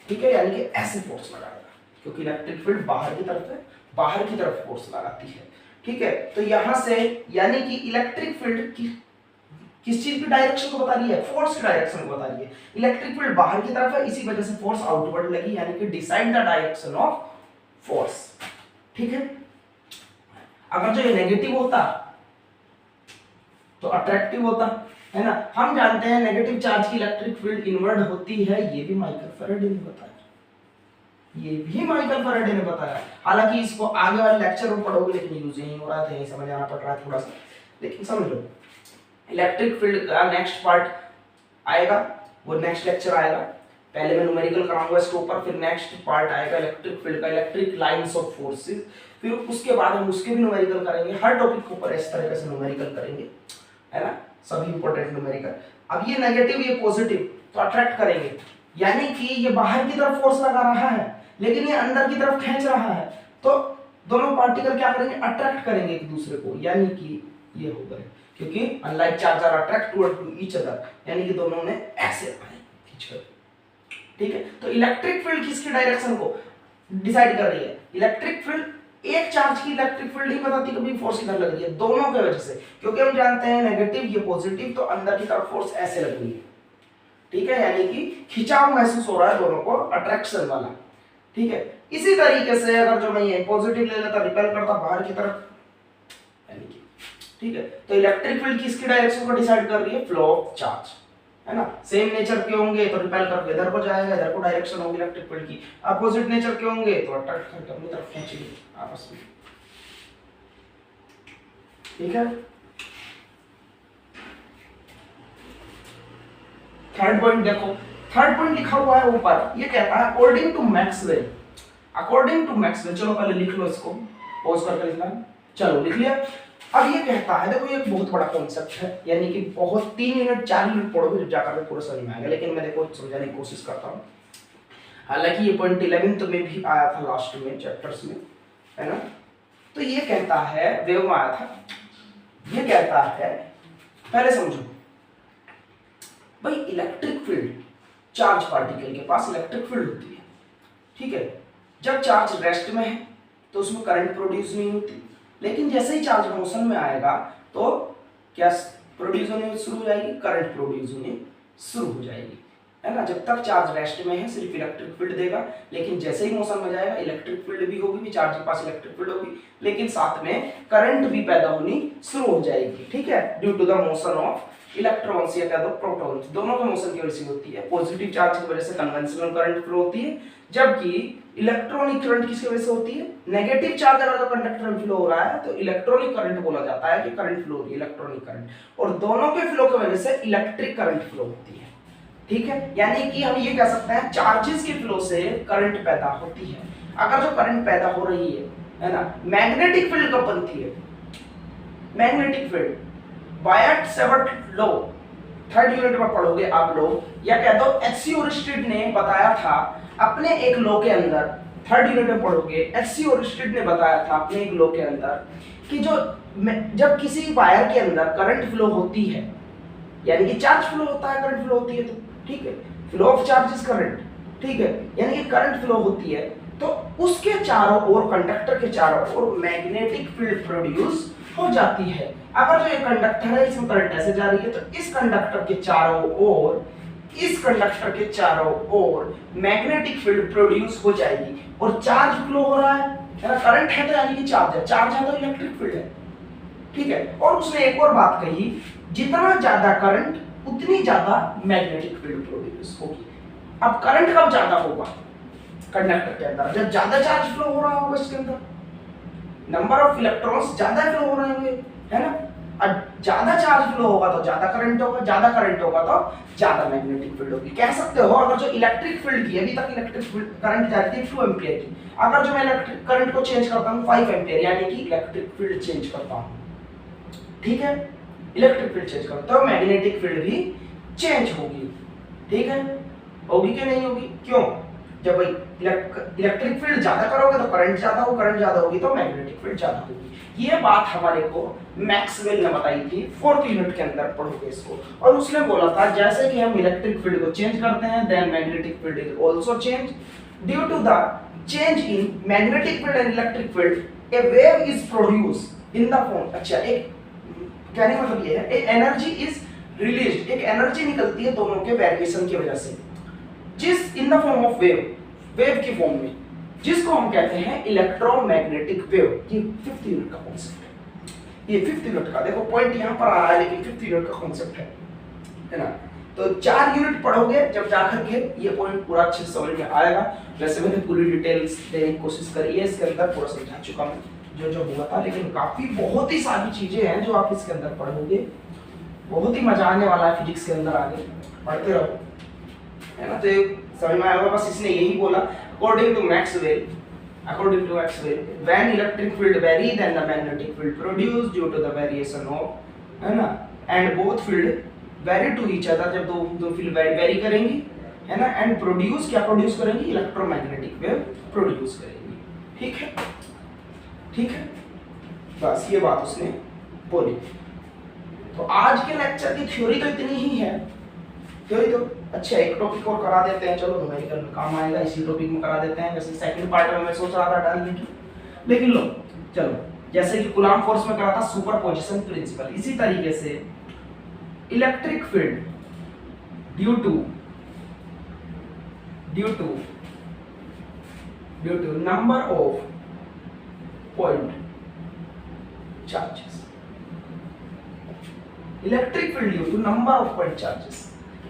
ठीक है, यानी कि ऐसे फोर्स लगाएगा, क्योंकि इलेक्ट्रिक फील्ड बाहर की तरफ है, बाहर की तरफ फोर्स लगाती है, ठीक है। तो यहां से यानी कि इलेक्ट्रिक फील्ड की किस चीज की डायरेक्शन को बता रही है, फोर्स की डायरेक्शन को बता रही है। इलेक्ट्रिक फील्ड बाहर की तरफ है, इसी वजह से फोर्स आउटवर्ड लगी, यानी कि decide the direction of force, ठीक है। अगर जो ये नेगेटिव होता तो अट्रैक्टिव होता, है ना। हम जानते हैं नेगेटिव चार्ज की इलेक्ट्रिक फील्ड इनवर्ड होती है, ये भी माइकल फैराडे ने बताया, ये भी माइकल फैराडे ने बताया। हालांकि इसको आगे वाले लेक्चर में पढ़ोगे, लेकिन यूज यही हो रहा था, यही समझ आना पड़ रहा है थोड़ा सा, लेकिन समझ लो। इलेक्ट्रिक फील्ड का नेक्स्ट पार्ट आएगा, वो नेक्स्ट लेक्चर आएगा। पहले मैं न्यूमेरिकल कराऊंगा इसके ऊपर, फिर नेक्स्ट पार्ट आएगा इलेक्ट्रिक फील्ड का, इलेक्ट्रिक लाइंस ऑफ फोर्सेस, फिर उसके बाद हम उसके भी न्यूमेरिकल करेंगे। हर टॉपिक के ऊपर इस तरह से न्यूमेरिकल करेंगे, है ना, सभी इंपॉर्टेंट न्यूमेरिकल। अब ये नेगेटिव ये पॉजिटिव तो अट्रैक्ट करेंगे, यानी कि ये बाहर की तरफ फोर्स लगा रहा है लेकिन ये अंदर की तरफ खींच रहा है, तो दोनों पार्टिकल क्या करेंगे, अट्रैक्ट करेंगे एक दूसरे को, यानी कि ये हो गए, क्योंकि unlike charge are attract to each other, यानी कि दोनों ने ऐसे आए खींचकर, ठीक है। तो इलेक्ट्रिक फील्ड किसकी डायरेक्शन को डिसाइड कर रही है, इलेक्ट्रिक फील्ड एक चार्ज की इलेक्ट्रिक फील्ड नहीं बताती कभी फोर्स किधर लग रही है, दोनों की वजह से, क्योंकि हम जानते हैं नेगेटिव ये पॉजिटिव, तो अंदर की तरफ फोर्स ऐसे लग रही है, ठीक है, यानी कि खिंचाव महसूस हो रहा है दोनों को, अट्रैक्शन वाला, ठीक है। इसी तरीके से अगर जो मैं ये पॉजिटिव ले लेता, रिपेल करता बाहर की तरफ, यानी कि, ठीक है। तो इलेक्ट्रिक फील्ड किसकी डायरेक्शन को डिसाइड कर रही है, फ्लो ऑफ चार्ज, है ना। सेम नेचर के होंगे तो रिपेल करके इधर को जाएगा, इधर को डायरेक्शन होगी इलेक्ट्रिक फील्ड की। अपोजिट नेचर के होंगे तो अट्रैक्ट करके अपनी तरफ खींचेंगे आपस में, ठीक है। थर्ड पॉइंट देखो, थर्ड पॉइंट लिखा हुआ है ऊपर, ये कहता है according to Maxwell, according to Maxwell. चलो पहले लिख लो इसको, पॉज करके लिखना, चलो लिख लिया। अब ये कहता है, देखो ये एक बहुत बड़ा कॉन्सेप्ट है, यानी कि बहुत 3 मिनट 4 मिनट पढ़ोगे जब जाकर पूरा समझ में आएगा, लेकिन मैं देखो समझाने की कोशिश करता हूँ। हालांकि ये पॉइंट 11th में भी आया था लास्ट में चैप्टर्स में, है ना। तो ये कहता है, वेव में आया था, ये कहता है, पहले समझो भाई, इलेक्ट्रिक फील्ड, चार्ज पार्टिकल के पास इलेक्ट्रिक फील्ड होती है, ठीक है। जब चार्ज रेस्ट में है तो उसमें करंट प्रोड्यूस नहीं होती, लेकिन जैसे ही चार्ज मोशन में आएगा तो क्या प्रोड्यूस होने शुरू हो जाएगी, करंट प्रोड्यूस होने शुरू हो जाएगी, है ना। जब तक चार्ज रेस्ट में है सिर्फ इलेक्ट्रिक फील्ड देगा, लेकिन जैसे ही मोशन में जाएगा इलेक्ट्रिक फील्ड भी होगी, भी चार्ज के पास इलेक्ट्रिक फील्ड होगी, लेकिन साथ में करंट भी पैदा होनी शुरू हो जाएगी, ठीक है, due to the motion of electrons या कह दो प्रोटॉन्स, दोनों के मोशन की वजह से होती है। पॉजिटिव चार्ज की वजह से कन्वेंशनल करंट फ्लो होती है, जबकि इलेक्ट्रॉनिक करंट किसकी वजह से होती है, नेगेटिव चार्ज अगर तो कंडक्टर में फ्लो हो रहा है तो इलेक्ट्रॉनिक करंट बोला जाता है कि करंट फ्लो हो रही है, इलेक्ट्रॉनिक करंट, और दोनों के फ्लो की वजह से इलेक्ट्रिक करंट फ्लो होती है, ठीक है। यानी कि हम ये कह सकते हैं चार्जेस के फ्लो से करंट पैदा होती है। अगर जो करंट पैदा हो रही है ना, मैग्नेटिक फील्ड कब बनती है, magnetic field Biot Savart law, third unit में पढ़ोगे आप लोग, या कह दो एचसी ओरिस्टेड ने बताया था अपने एक लॉ के अंदर, थर्ड यूनिट में पढ़ोगे, एचसी ओरिस्टेड ने बताया था अपने एक लॉ के अंदर कि जो जब किसी वायर के अंदर करंट फ्लो होती है, यानी कि चार्ज फ्लो होता है, करंट फ्लो होती है, तो ठीक है, flow of charge is current, ठीक है, यानी कि करंट फ्लो होती है तो उसके चारों ओर, कंडक्टर के चारों ओर मैग्नेटिक फील्ड प्रोड्यूस हो जाती है। अगर जो ये कंडक्टर है इसमें करंट ऐसे जा रही है तो इस कंडक्टर के चारों ओर मैग्नेटिक फील्ड प्रोड्यूस हो जाएगी और चार्ज फ्लो हो रहा है ना, करंट है तो यानी कि चार्ज है तो इलेक्ट्रिक फील्ड है, ठीक है। और उसने एक और बात कही, जितना ज्यादा करंट उतनी ज्यादा मैग्नेटिक फील्ड प्रोड्यूस होगी। अब करंट कब ज्यादा होगा कंडक्टर के अंदर, जब ज्यादा चार्ज फ्लो हो रहा होगा, इसके अंदर नंबर ऑफ इलेक्ट्रॉन्स ज्यादा फ्लो हो रहे होंगे, है ना। अब ज्यादा चार्ज फ्लो होगा तो ज्यादा करंट होगा, ज्यादा करंट होगा तो ज्यादा मैग्नेटिक फील्ड होगी। कह सकते हो अगर जो इलेक्ट्रिक फील्ड की अभी तक इलेक्ट्रिक फील्ड करंट जा रही थी 2 एम्पीयर की, अगर जो मैं इलेक्ट्रिक करंट को चेंज करता हूं 5 एम्पीयर यानी कि इलेक्ट्रिक फील्ड चेंज करता हूं, ठीक है। इलेक्ट्रिक फील्ड चेंज करता हूं, मैग्नेटिक फील्ड भी चेंज होगी, ठीक है। होगी कि नहीं होगी, क्यों? जब इलेक्ट्रिक फील्ड ज्यादा करोगे तो करंट ज्यादा होगा, करंट ज्यादा होगी तो मैग्नेटिक फील्ड ज्यादा होगी। ये बात हमारे को मैक्सवेल ने बताई थी, 4th यूनिट के अंदर पढ़ोगे इसको। और उसने बोला था जैसे कि हम इलेक्ट्रिक फील्ड को चेंज करते हैं then magnetic field is also change due to the change in magnetic field and electric field a wave is produce in the form. अच्छा, एक कहने का मतलब ये है एक एनर्जी इज रिलीज्ड, एक एनर्जी निकलती है दोनों के वेरिएशन की वजह से, जिस in the form of wave की फॉर्म में, जिसको हम कहते हैं इलेक्ट्रोमैग्नेटिक वेव। ये 5th यूनिट का कॉन्सेप्ट है, ये 5th यूनिट का, देखो पॉइंट यहां पर आ रहा है लेकिन 5th यूनिट का कॉन्सेप्ट है ना। तो 4 यूनिट पढ़ोगे जब जाकर के ये पॉइंट पूरा अच्छे से समझ में आएगा। वैसे मैंने पूरी डिटेल्स देने की कोशिश करी है, इसके अंदर पूरा समझा चुका मैं जो हुआ था, लेकिन काफी बहुत ही सारी चीजें हैं जो आप इसके अंदर पढ़ोगे, बहुत ही मजा आने वाला है फिजिक्स के अंदर, आगे पढ़ते रहो, है ना। तो समझ में आएगा। बस इसने यही बोला according to Maxwell, when electric field vary then the magnetic field produced due to the variation of, है ना, and both field vary to each other, जब दो फील्ड वेरी करेंगी, है ना, एंड प्रोड्यूस क्या प्रोड्यूस करेंगी, इलेक्ट्रोमैग्नेटिक वेव प्रोड्यूस करेंगी, ठीक है, ठीक है। बस ये बात उसने बोली। तो आज के लेक्चर की थ्योरी तो इतनी ही है, थ्योरी तो अच्छा एक टॉपिक और करा देते हैं, चलो न्यूमेरिकल में काम आएगा, इसी टॉपिक में करा देते हैं। वैसे सेकंड पार्ट में मैं सोच रहा था डालने की, लेकिन लो चलो, जैसे कि कूलॉम फोर्स में करा था सुपरपोजिशन प्रिंसिपल, इसी तरीके से electric field due to number of point charges, electric field due to number of point charges,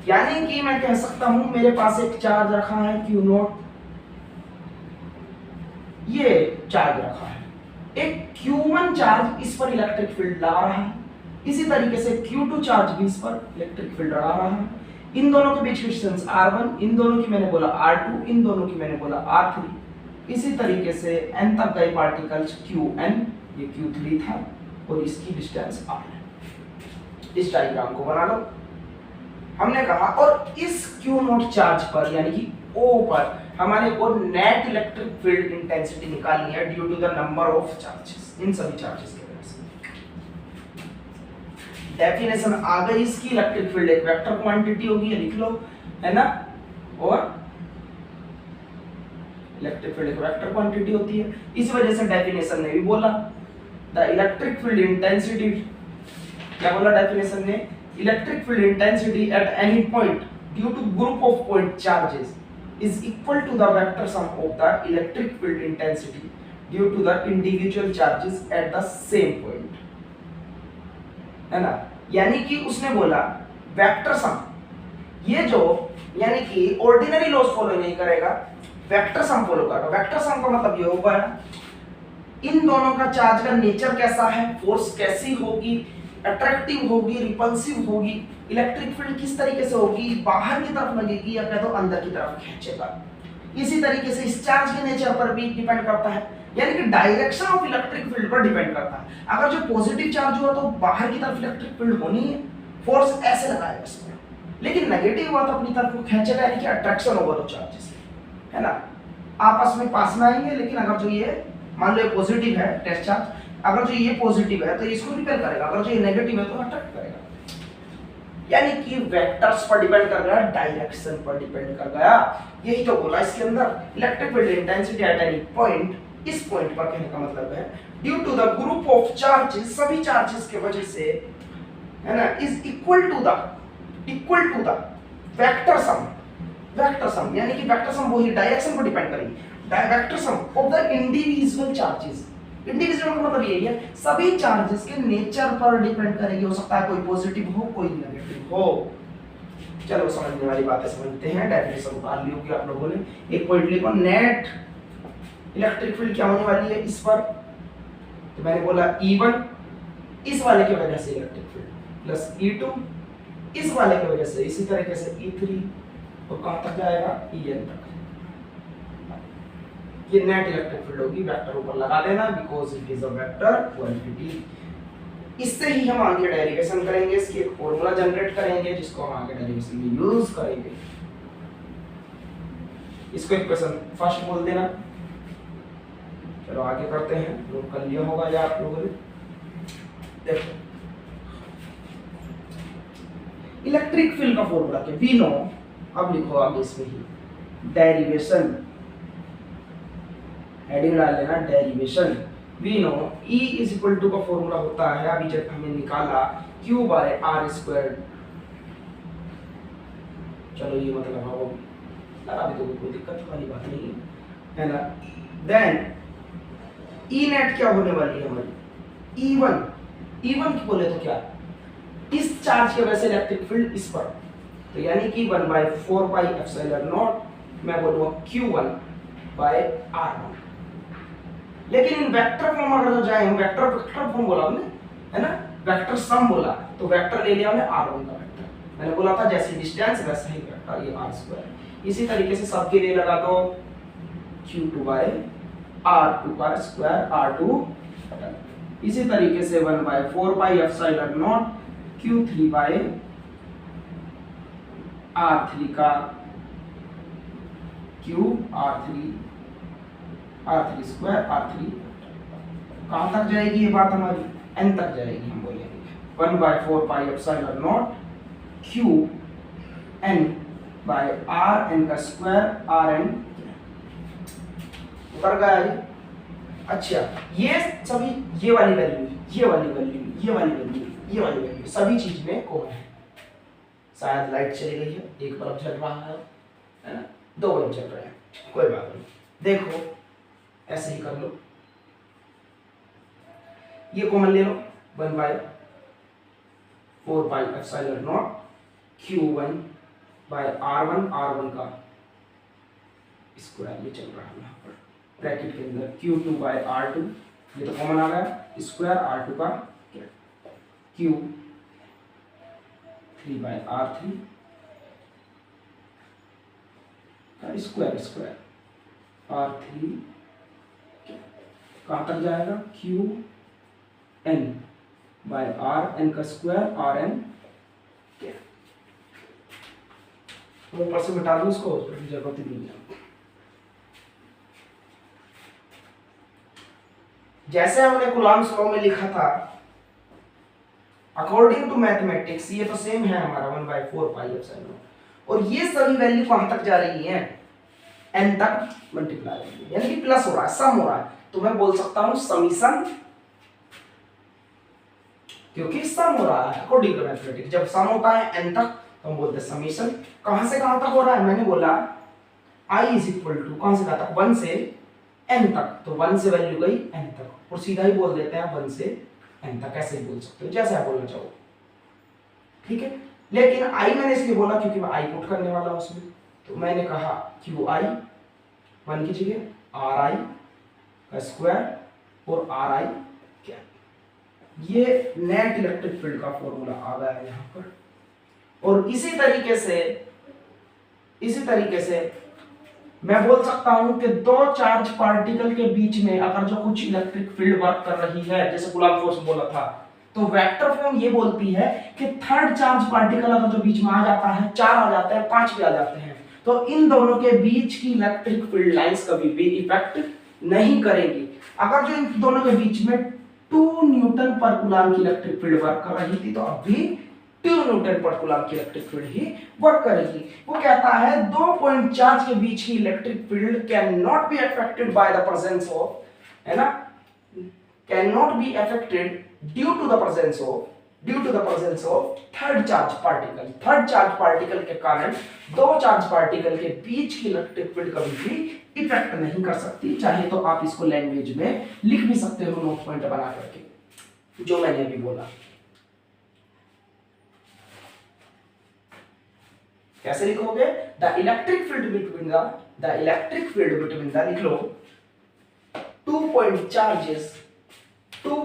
यानी कि मैं कह सकता हूं मेरे पास एक चार्ज रखा है Q0, ये चार्ज रखा है, एक Q1 चार्ज इस पर इलेक्ट्रिक फील्ड ला रहा है, इसी तरीके से Q2 चार्ज भी इस पर इलेक्ट्रिक फील्ड ला रहा है। इन दोनों के बीच डिस्टेंस R1, इन दोनों की मैंने बोला R2, इन दोनों की मैंने बोला R3, इसी तरीके से n तक गए पार्टिकल्स Qn, ये Q3 था और इसकी डिस्टेंस R है। इस डायग्राम को बना लो। हमने कहा और इस Q0 चार्ज पर यानी कि O पर हमारे को नेट इलेक्ट्रिक फील्ड इंटेंसिटी निकालनी है due to the number of charges, इन सभी चार्जेस की वजह से। डेफिनेशन आ गई इसकी, इलेक्ट्रिक फील्ड एक वेक्टर क्वांटिटी होगी, ये लिख लो, है ना, और इलेक्ट्रिक फील्ड एक वेक्टर क्वांटिटी होती है। इस वजह से डेफिनेशन ने भी बोला द इलेक्ट्रिक फील्ड इंटेंसिटी, क्या बोला डेफिनेशन ने, electric field intensity at any point due to group of point charges is equal to the vector sum of the electric field intensity due to the individual charges at the same point, है ना। यानी कि उसने बोला vector sum, ये जो यानी कि ऑर्डिनरी लॉस फॉलो नहीं करेगा, वेक्टर सम फॉलो करेगा। वेक्टर सम का मतलब ये होगा इन दोनों का चार्ज का नेचर कैसा है, फोर्स कैसी होगी, अट्रैक्टिव होगी, रिपल्सिव होगी, इलेक्ट्रिक फील्ड किस तरीके से होगी, बाहर की तरफ लगेगी या कह दो अंदर की तरफ खींचेगा। इसी तरीके से इस चार्ज के नेचर पर भी डिपेंड करता है, यानी कि डायरेक्शन ऑफ इलेक्ट्रिक फील्ड पर डिपेंड करता है। अगर जो पॉजिटिव चार्ज हुआ तो बाहर की तरफ इलेक्ट्रिक फील्ड होनी है, फोर्स ऐसे लगाएगा इसमें, लेकिन नेगेटिव हुआ तो अपनी तरफ को खींचेगा, यानी कि अट्रैक्शन होगा दो चार्जेस, है ना, आपस में पास में आएंगे। लेकिन अगर जो ये मान लो ये पॉजिटिव है टेस्ट चार्ज, अगर जो ये पॉजिटिव है तो इसको रिपेल करेगा, अगर जो ये नेगेटिव है तो अट्रैक्ट करेगा। यानी कि वेक्टर्स पर डिपेंड कर गया, डायरेक्शन पर डिपेंड कर गया। यही तो बोला इसके अंदर, electric field intensity at any point इस पॉइंट पर कहने का मतलब है due to the group of charges, सभी चार्जेस के वजह से, है ना, is equal to the vector sum, यानी कि वेक्टर सम वही डायरेक्शन को डिपेंड करेगी, vector sum of the individual charges. Individual का मतलब यही है सभी चार्जेस के नेचर पर डिपेंड करेगी, हो सकता है कोई पॉजिटिव हो कोई नेगेटिव हो। चलो समझने वाली बातें समझते हैं, डेफिनेशन उतार ली होगी आप लोगों ने। एक पॉइंट लिखो, नेट इलेक्ट्रिक फील्ड क्या होने वाली है इस पर, तो मैंने बोला E1 इस वाले की वजह से इलेक्ट्रिक फील्ड प्लस E2 इस वाले की वजह से, इसी तरीके से E3 और कहां तक जाएगा En तक। ये नेट इलेक्ट्रिक फील्ड होगी, वेक्टर ऊपर लगा देना because it is a vector quantity. इससे ही हम आगे डेरिवेशन करेंगे, इसकी एक फॉर्मूला जनरेट करेंगे जिसको हम आगे डेरिवेशन में यूज करेंगे। इसको इक्वेशन फर्स्ट बोल देना। चलो आगे करते हैं, नोट कर लिया होगा या आप लोगों ने। देखो इलेक्ट्रिक फील्ड का फॉर्मूला क्या, वी नो, अब लिखो आगे इसमें ही डेरिवेशन, हेडिंग डाल लेना derivation. We know E is equal to का फॉर्मूला होता है, अभी जब हमें निकाला Q बाय R स्क्वायर। चलो ये मतलब हाँ अभी तो कोई दिक्कत वाली बात नहीं है ना। देन E नेट क्या होने वाली है हमारी, E1 की बोले तो क्या, इस चार्ज की वजह से इलेक्ट्रिक फील्ड इस पर, तो यानी कि 1/4 पाई एप्सिलॉन नॉट मैं बोलूंगा Q1 बाय R1। लेकिन इन वेक्टर फॉर्म अगर जो जाए, हम वेक्टर फॉर्म बोला हमने, है ना, वेक्टर सम बोला, तो वेक्टर ले लिया हमने R1 का वेक्टर, मैंने बोला था जैसे डिस्टेंस वैसे ही वेक्टर, ये R स्क्वायर। इसी तरीके से सबके लिए लगा दो Q2 बाय R2 का स्क्वायर R2। इसी तरीके से 1/4 pi epsilon not Q3 bye R3 का Q R3 स्क्वायर R3। कहां तक जाएगी ये बात हमारी, n तक जाएगी, हम बोलेंगे 1/4 pi epsilon not Q n by R n का स्क्वायर R n। उतर गया ये। अच्छा ये सभी, ये वाली वैल्यू, ये वाली वैल्यू, ये वाली वैल्यू, ये वाली वैल्यू सभी चीज में कॉमन है। शायद लाइट चली गई है, एक बल्ब जल रहा है ना, दो बल्ब जल रहे हैं, कोई बात नहीं। देखो ऐसे ही कर लो, ये कॉमन ले लो, 1/4 pi epsilon not Q1 by R1 का स्क्वायर, ये चल रहा है यहाँ पर ब्रैकेट के अंदर, Q2 बाय R2, ये तो कॉमन आ गया, स्क्वायर R2 का Q3 बाय R3 का स्क्वायर R3 कहां तक जाएगा, Qn बाय Rn का स्क्वायर Rn। ऊपर से मिटा दूं इसको, जरूरत ही नहीं है। जैसे हमने कूलॉम्स लॉ में लिखा था, अकॉर्डिंग टू मैथमेटिक्स ये तो सेम है हमारा 1/4 पाई एप्सिलॉन, और ये सभी वैल्यू कहां तक जा रही है, n तक मल्टीप्लाई हो रही है, यानी कि प्लस हो रहा है, सम हो रहा है। तो मैं बोल सकता हूं समीशन, क्योंकि सम हो रहा है अकॉर्डिंग टू मैथमेटिक्स। जब सम होता है n तक तो हम बोलते हैं समीशन। कहां से कहां तक हो रहा है, मैंने बोला I इज इक्वल टू कहां से कहां तक, 1 से n तक, तो 1 से वैल्यू गई n तक, और सीधा ही बोल देते हैं 1 से n तक, ऐसे ही बोल सकते हो जैसे आप बोलना चाहो, ठीक है। लेकिन I मैंने इसलिए बोला क्योंकि मैं I पुट करने वाला हूं उसमें, तो मैंने कहा QI 1 की जगह RI का स्क्वायर और RI क्या, ये नेट इलेक्ट्रिक फील्ड का फॉर्मूला आ गया है यहां पर। और इसी तरीके से मैं बोल सकता हूं कि दो चार्ज पार्टिकल के बीच में अगर जो कुछ इलेक्ट्रिक फील्ड वर्क कर रही है, जैसे कूलॉम फोर्स बोला था, तो वेक्टर फॉर्म ये बोलती है कि थर्ड चार्ज पार्टिकल अगर जो बीच में आ जाता है, 4 आ जाते हैं, 5 भी आ जाते हैं, तो इन दोनों के बीच की इलेक्ट्रिक फील्ड लाइंस कभी भी इफेक्ट नहीं करेगी। अगर जो इन दोनों के बीच में 2 न्यूटन पर कूलॉम की इलेक्ट्रिक फील्ड वर्क कर रही थी, तो अब भी 2 न्यूटन पर कूलॉम की इलेक्ट्रिक फील्ड ही वर्क करेगी। वो कहता है 2 पॉइंट चार्ज के बीच की electric field can not be affected by the presence of है ना, can not be affected due to the presence of third charge particle. Third charge particle के कारण दो चार्ज पार्टिकल के बीच की इलेक्ट्रिक फील्ड कभी भी इफेक्ट नहीं कर सकती। चाहे तो आप इसको लैंग्वेज में लिख भी सकते हो नोट पॉइंट बना करके, जो मैंने अभी बोला। कैसे लिखोगे? The electric field between the लिख लो, 2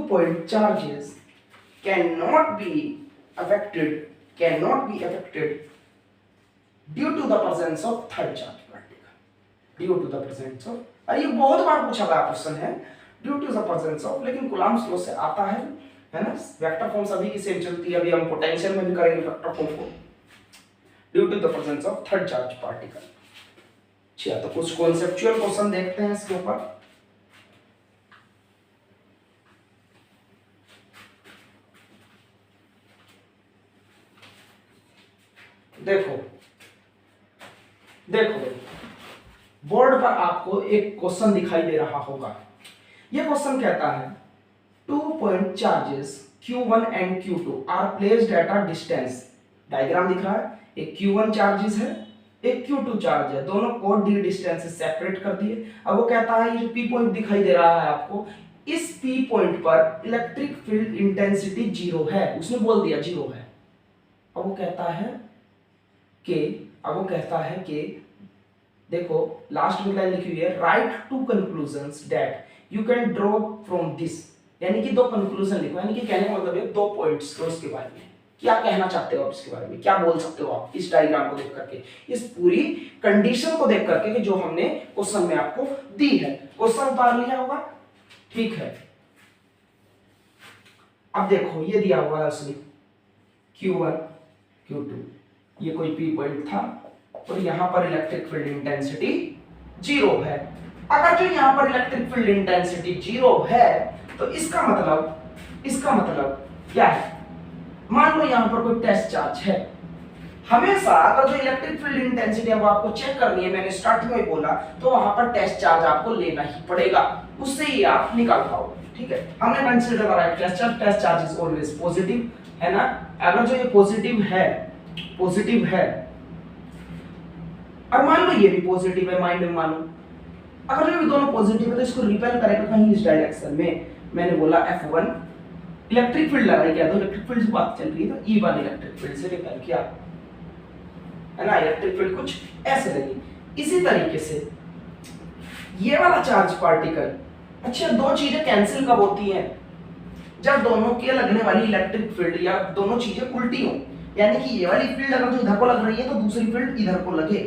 point charges cannot be affected due to the presence of third charge particle। और ये बहुत बार पूछा गया क्वेश्चन है, due to the presence of, लेकिन कूलम्ब्स लॉ से आता है ना। वेक्टर फॉर्म सभी की सेम चलती है, अभी हम पोटेंशियल में भी करेंगे वेक्टर फॉर्म को, due to the presence of third charge particle. अच्छा, तो कुछ कॉन्सेप्चुअल क्वेश्चन देखते हैं इसके ऊपर। देखो बोर्ड पर आपको एक क्वेश्चन दिखाई दे रहा होगा। यह क्वेश्चन कहता है 2 point charges Q1 and Q2 are placed at a distance। Diagram दिख रहा है, एक Q1 चार्जेस है, एक Q2 चार्ज है, दोनों को d डिस्टेंस से सेपरेट कर दिए। अब वो कहता है ये P पॉइंट दिखाई दे रहा है आपको, इस P पॉइंट पर इलेक्ट्रिक फील्ड इंटेंसिटी 0 है, उसने बोल दिया 0 है। अब वो कहता है कि देखो लास्ट में लाइन लिखी हुई है, write two conclusions that you can draw from this, यानी कि दो कंक्लूजन लिखो, यानी कि कहने का मतलब है दो पॉइंट्स को इसके बारे में क्या कहना चाहते हो आप, इसके बारे में क्या बोल सकते हो आप इस डायग्राम को देख करके, इस पूरी कंडीशन को देख करके कि जो हमने क्वेश्चन में आपको दी है। क्वेश्चन उतार लिया होगा, ठीक है। अब देखो ये दिया हुआ है उसने Q1 Q2, ये कोई P पॉइंट था और यहां पर इलेक्ट्रिक फील्ड इंटेंसिटी 0 है। अगर जो यहां पर इलेक्ट्रिक फील्ड इंटेंसिटी 0 है तो इसका मतलब क्या है? मान लो यहां पर कोई टेस्ट चार्ज है। हमेशा अगर जो इलेक्ट्रिक फील्ड इंटेंसिटी अब आपको चेक करनी है, मैंने स्टार्टिंग में बोला, तो वहां पर टेस्ट चार्ज आपको लेना ही पड़ेगा, उससे ही आप निकाल पाओगे, ठीक है। हमने कंसीडर करा है test charge is always positive, है ना। अगर जो ये पॉजिटिव है और मान लो ये भी पॉजिटिव है, माइंड में मानो, अगर जो ये दोनों पॉजिटिव है तो इसको रिपेल करेगा कहीं इस डायरेक्शन में। मैंने बोला F1 इलेक्ट्रिक फील्ड लगाई, क्या तो इलेक्ट्रिक फील्ड से बात चल रही है तो E1 इलेक्ट्रिक फील्ड से रिपेल किया, है ना। इलेक्ट्रिक फील्ड कुछ ऐसे लगी। इसी तरीके से ये वाला चार्ज पार्टिकल, अच्छा दो चीजें कैंसिल कब होती हैं? जब दोनों के लगने वाली इलेक्ट्रिक फील्ड या दोनों चीजें उल्टी हो, यानी कि ये वाली फील्ड अगर जो इधर को लग रही है तो दूसरी फील्ड इधर को लगे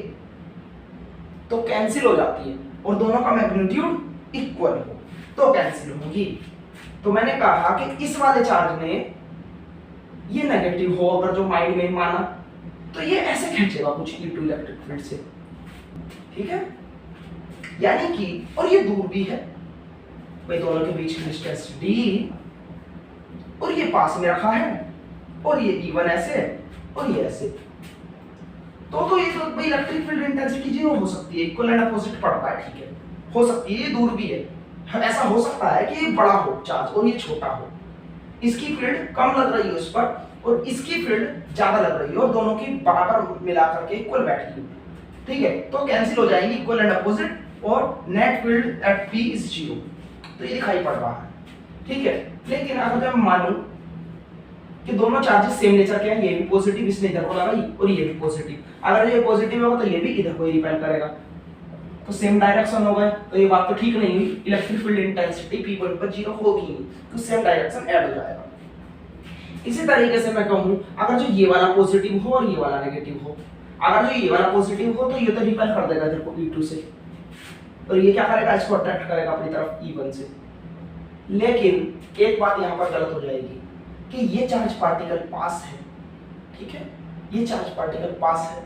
तो कैंसिल हो जाती है, और दोनों का मैग्नीट्यूड इक्वल हो तो कैंसिल होगी। तो मैंने कहा कि इस वाले चार्ज ने ये नेगेटिव हो, अगर जो माइंड में माना, तो ये ऐसे खींचेगा कुछ E2 इलेक्ट्रिक फील्ड से, ठीक है। यानी कि और ये दूर भी है भाई, दोनों के बीच की डिस्टेंस D, और ये पास में रखा है, और ये E1 ऐसे और ये ऐसे, तो ये तो इलेक्ट्रिक फील्ड इंटेंसिटी 0 हो सकती है, इक्वल एंड अपोजिट पड़ता है, ठीक है, हो सकती है। ये दूर भी है, ऐसा हो सकता है कि ये बड़ा हो चार्ज और ये छोटा हो, इसकी फील्ड कम लग रही है उस पर और इसकी फील्ड ज्यादा लग रही है, और दोनों की बराबर मिला करके इक्वल बैठी है, ठीक है। तो कैंसिल हो जाएंगी इक्वल एंड अपोजिट, और net field at P is 0, तो ये दिखाई पड़ रहा है, ठीक है। लेकिन अगर मैं मानूं कि दोनों चार्जेस सेम नेचर के हैं, ये भी पॉजिटिव, इसने इधर को लगाई और ये भी पॉजिटिव, अगर ये पॉजिटिव होगा तो ये भी इधर को ही रिपेल करेगा, तो सेम डायरेक्शन हो गए, तो ये बात तो ठीक नहीं हुई। Electric field intensity P point पर 0 होगी नहीं, तो सेम डायरेक्शन ऐड हो जाएगा। इसी तरीके से मैं कहूं, अगर जो ये वाला पॉजिटिव हो और ये वाला नेगेटिव हो, अगर जो ये वाला पॉजिटिव हो तो ये तो रिपेल कर देगा इधर को E2 से, और ये क्या करेगा, इसको अट्रैक्ट करेगा अपनी तरफ E1 से। लेकिन एक बात यहां पर गलत हो जाएगी कि ये चार्ज पार्टिकल पास है, ठीक है, ये चार्ज पार्टिकल पास है,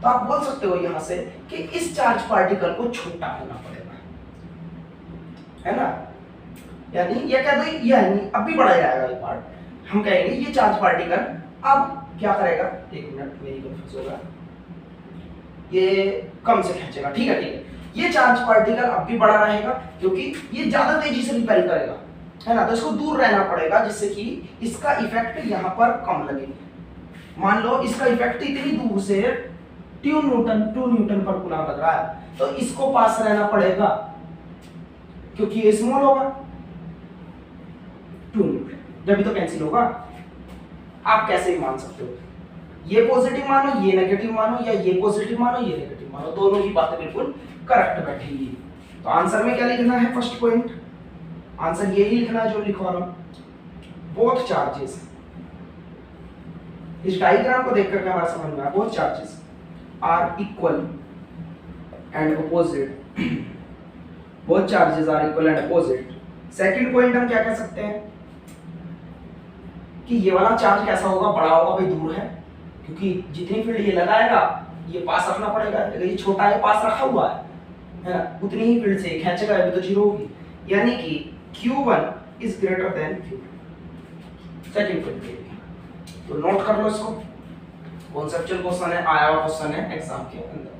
तो आप बोल सकते हो यहां से कि इस चार्ज पार्टिकल को छोटा होना पड़ेगा, है ना। यानी ये कह दो, यानी अब भी बढ़ा जाएगा ये पार्ट, हम कहेंगे ये चार्ज पार्टिकल अब क्या करेगा, एक मिनट मेरी कंफ्यूज होगा, ये कम से खींचेगा, ठीक है। ये चार्ज पार्टिकल अब भी बड़ा रहेगा क्योंकि ये ज्यादा तेजी से रिपेल करेगा, है ना, तो इसको दूर रहना पड़ेगा जिससे कि इसका इफेक्ट यहाँ पर कम लगे। मान लो इसका इफेक्ट इतनी दूर से 2 न्यूटन पर कूलम लग रहा है, तो इसको पास रहना पड़ेगा क्योंकि ये स्मॉल होगा 2 न्यूटन, जब भी तो कैंसिल होगा। आप कैसे भी मान सकते हो, ये पॉजिटिव मानो ये नेगेटिव मानो, या ये पॉजिटिव मानो ये नेगेटिव मानो, दोनों ही बातें बिल्कुल करेक्ट बैठेगी। तो आंसर में क्या लिखना है, फर्स्ट पॉइंट आंसर यही लिखना है जो लिखवा रहा हूं, बोथ चार्जेस। इस डायग्राम को देख करके हमारा समझ में आया, both charges are equal and opposite, both charges are equal and opposite. Second point हम क्या कह सकते हैं कि ये वाला चार्ज कैसा होगा, बड़ा होगा, भाई दूर है, क्योंकि जितनी फील्ड ये लगाएगा ये पास रखना पड़ेगा, अगर ये छोटा है पास रखा हुआ है ना, उतनी ही फील्ड से खींचेगा, अभी तो जीरो होगी, यानी कि Q1 is greater than Q2। Second point तो नोट कर लो इसको, कॉन्सेप्चुअल क्वेश्चन है, आया हुआ क्वेश्चन है एग्जाम के अंदर,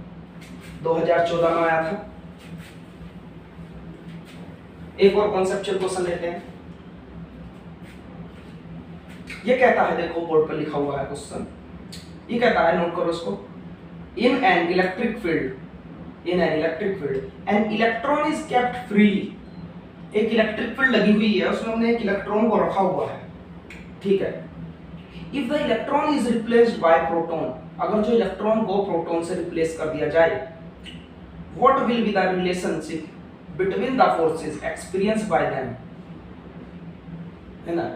2014 में आया था। एक और कॉन्सेप्चुअल क्वेश्चन लेते हैं। ये कहता है, देखो बोर्ड पर लिखा हुआ है क्वेश्चन, ये कहता है, नोट करो इसको, in an electric field an electron is kept freely. एक इलेक्ट्रिक फील्ड लगी हुई है, उसमें हमने एक इलेक्ट्रॉन को रखा हुआ है, ठीक है। If the electron is replaced by proton, अगर जो इलेक्ट्रॉन को प्रोटॉन से रिप्लेस कर दिया जाए, what will be the relationship between the forces experienced bye them, है ना,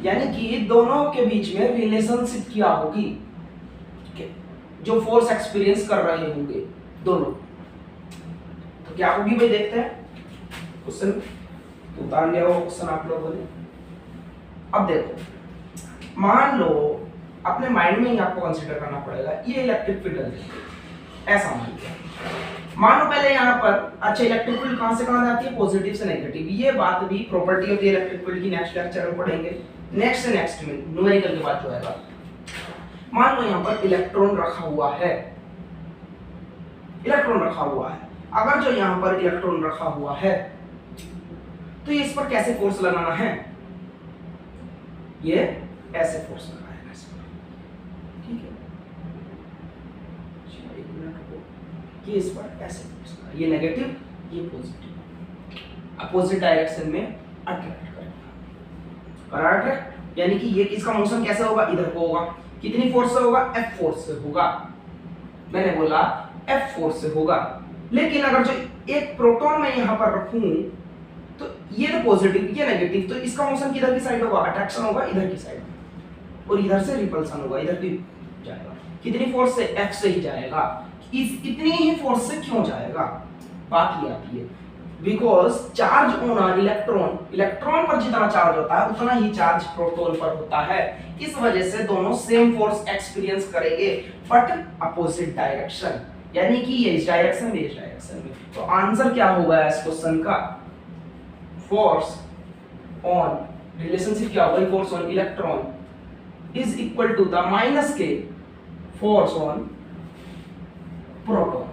यानी कि दोनों के बीच में रिलेशनशिप क्या होगी, जो फोर्स एक्सपीरियंस कर रहे होंगे दोनों, तो क्या होगी भाई, देखते हैं क्वेश्चन तो उतार लिया वो क्वेश्चन आप लोगों ने। अब देखो, मान लो अपने माइंड में ही आपको कंसीडर करना पड़ेगा, ये इलेक्ट्रिक फील्ड है, ऐसा मान लिया, मानो पहले यहाँ पर, अच्छा इलेक्ट्रिक फील्ड कहां से कहां जाती है, पॉजिटिव से नेगेटिव, ये बात भी property of the electric field की नेक्स्ट लेक्चर में पढ़ेंगे, नेक्स्ट में न्यूमेरिकल के बाद जो आएगा। मान लो यहाँ पर इलेक्ट्रॉन रखा हुआ है, अगर जो यहाँ पर इलेक्ट्रॉन रखा हुआ है तो ये इस पर कैसे फोर्स लगाना है, ये ऐसे फोर्स लगाएगा इस पर, ठीक है, एक मिनट रुको, ये इस पर ऐसे फोर्स लगाएगा, ये नेगेटिव ये पॉजिटिव, अपोजिट डायरेक्शन में अट्रैक्ट करेगा, अट्रैक्ट यानी कि ये इसका मोशन कैसे होगा, इधर को होगा, कितनी फोर्स से होगा, F फोर्स से होगा, मैंने बोला F फोर्स से होगा। लेकिन अगर जो एक प्रोटॉन मैं यहाँ पर रखूं तो ये तो पॉजिटिव ये नेगेटिव, तो इसका मोशन किधर की साइड होगा, अट्रैक्शन होगा इधर की साइड, और इधर से रिपल्सन होगा, इधर भी जाएगा, कितनी फोर्स से, F से ही जाएगा। इतनी ही फोर्स से क्यों जाएगा, बात ये आती है, बिकॉज चार्ज ऑन इलेक्ट्रॉन पर जितना चार्ज होता है उतना ही चार्ज प्रोटॉन पर होता है, इस वजह से दोनों सेम फोर्स एक्सपीरियंस करेंगे बट अपोजिट डायरेक्शन, यानी कि ये इस डायरेक्शन में, इस डायरेक्शन में। तो आंसर क्या होगा इस क्वेश्चन का, फोर्स ऑन, रिलेशनशिप क्या होगा, force on electron is equal to the minus के force on proton.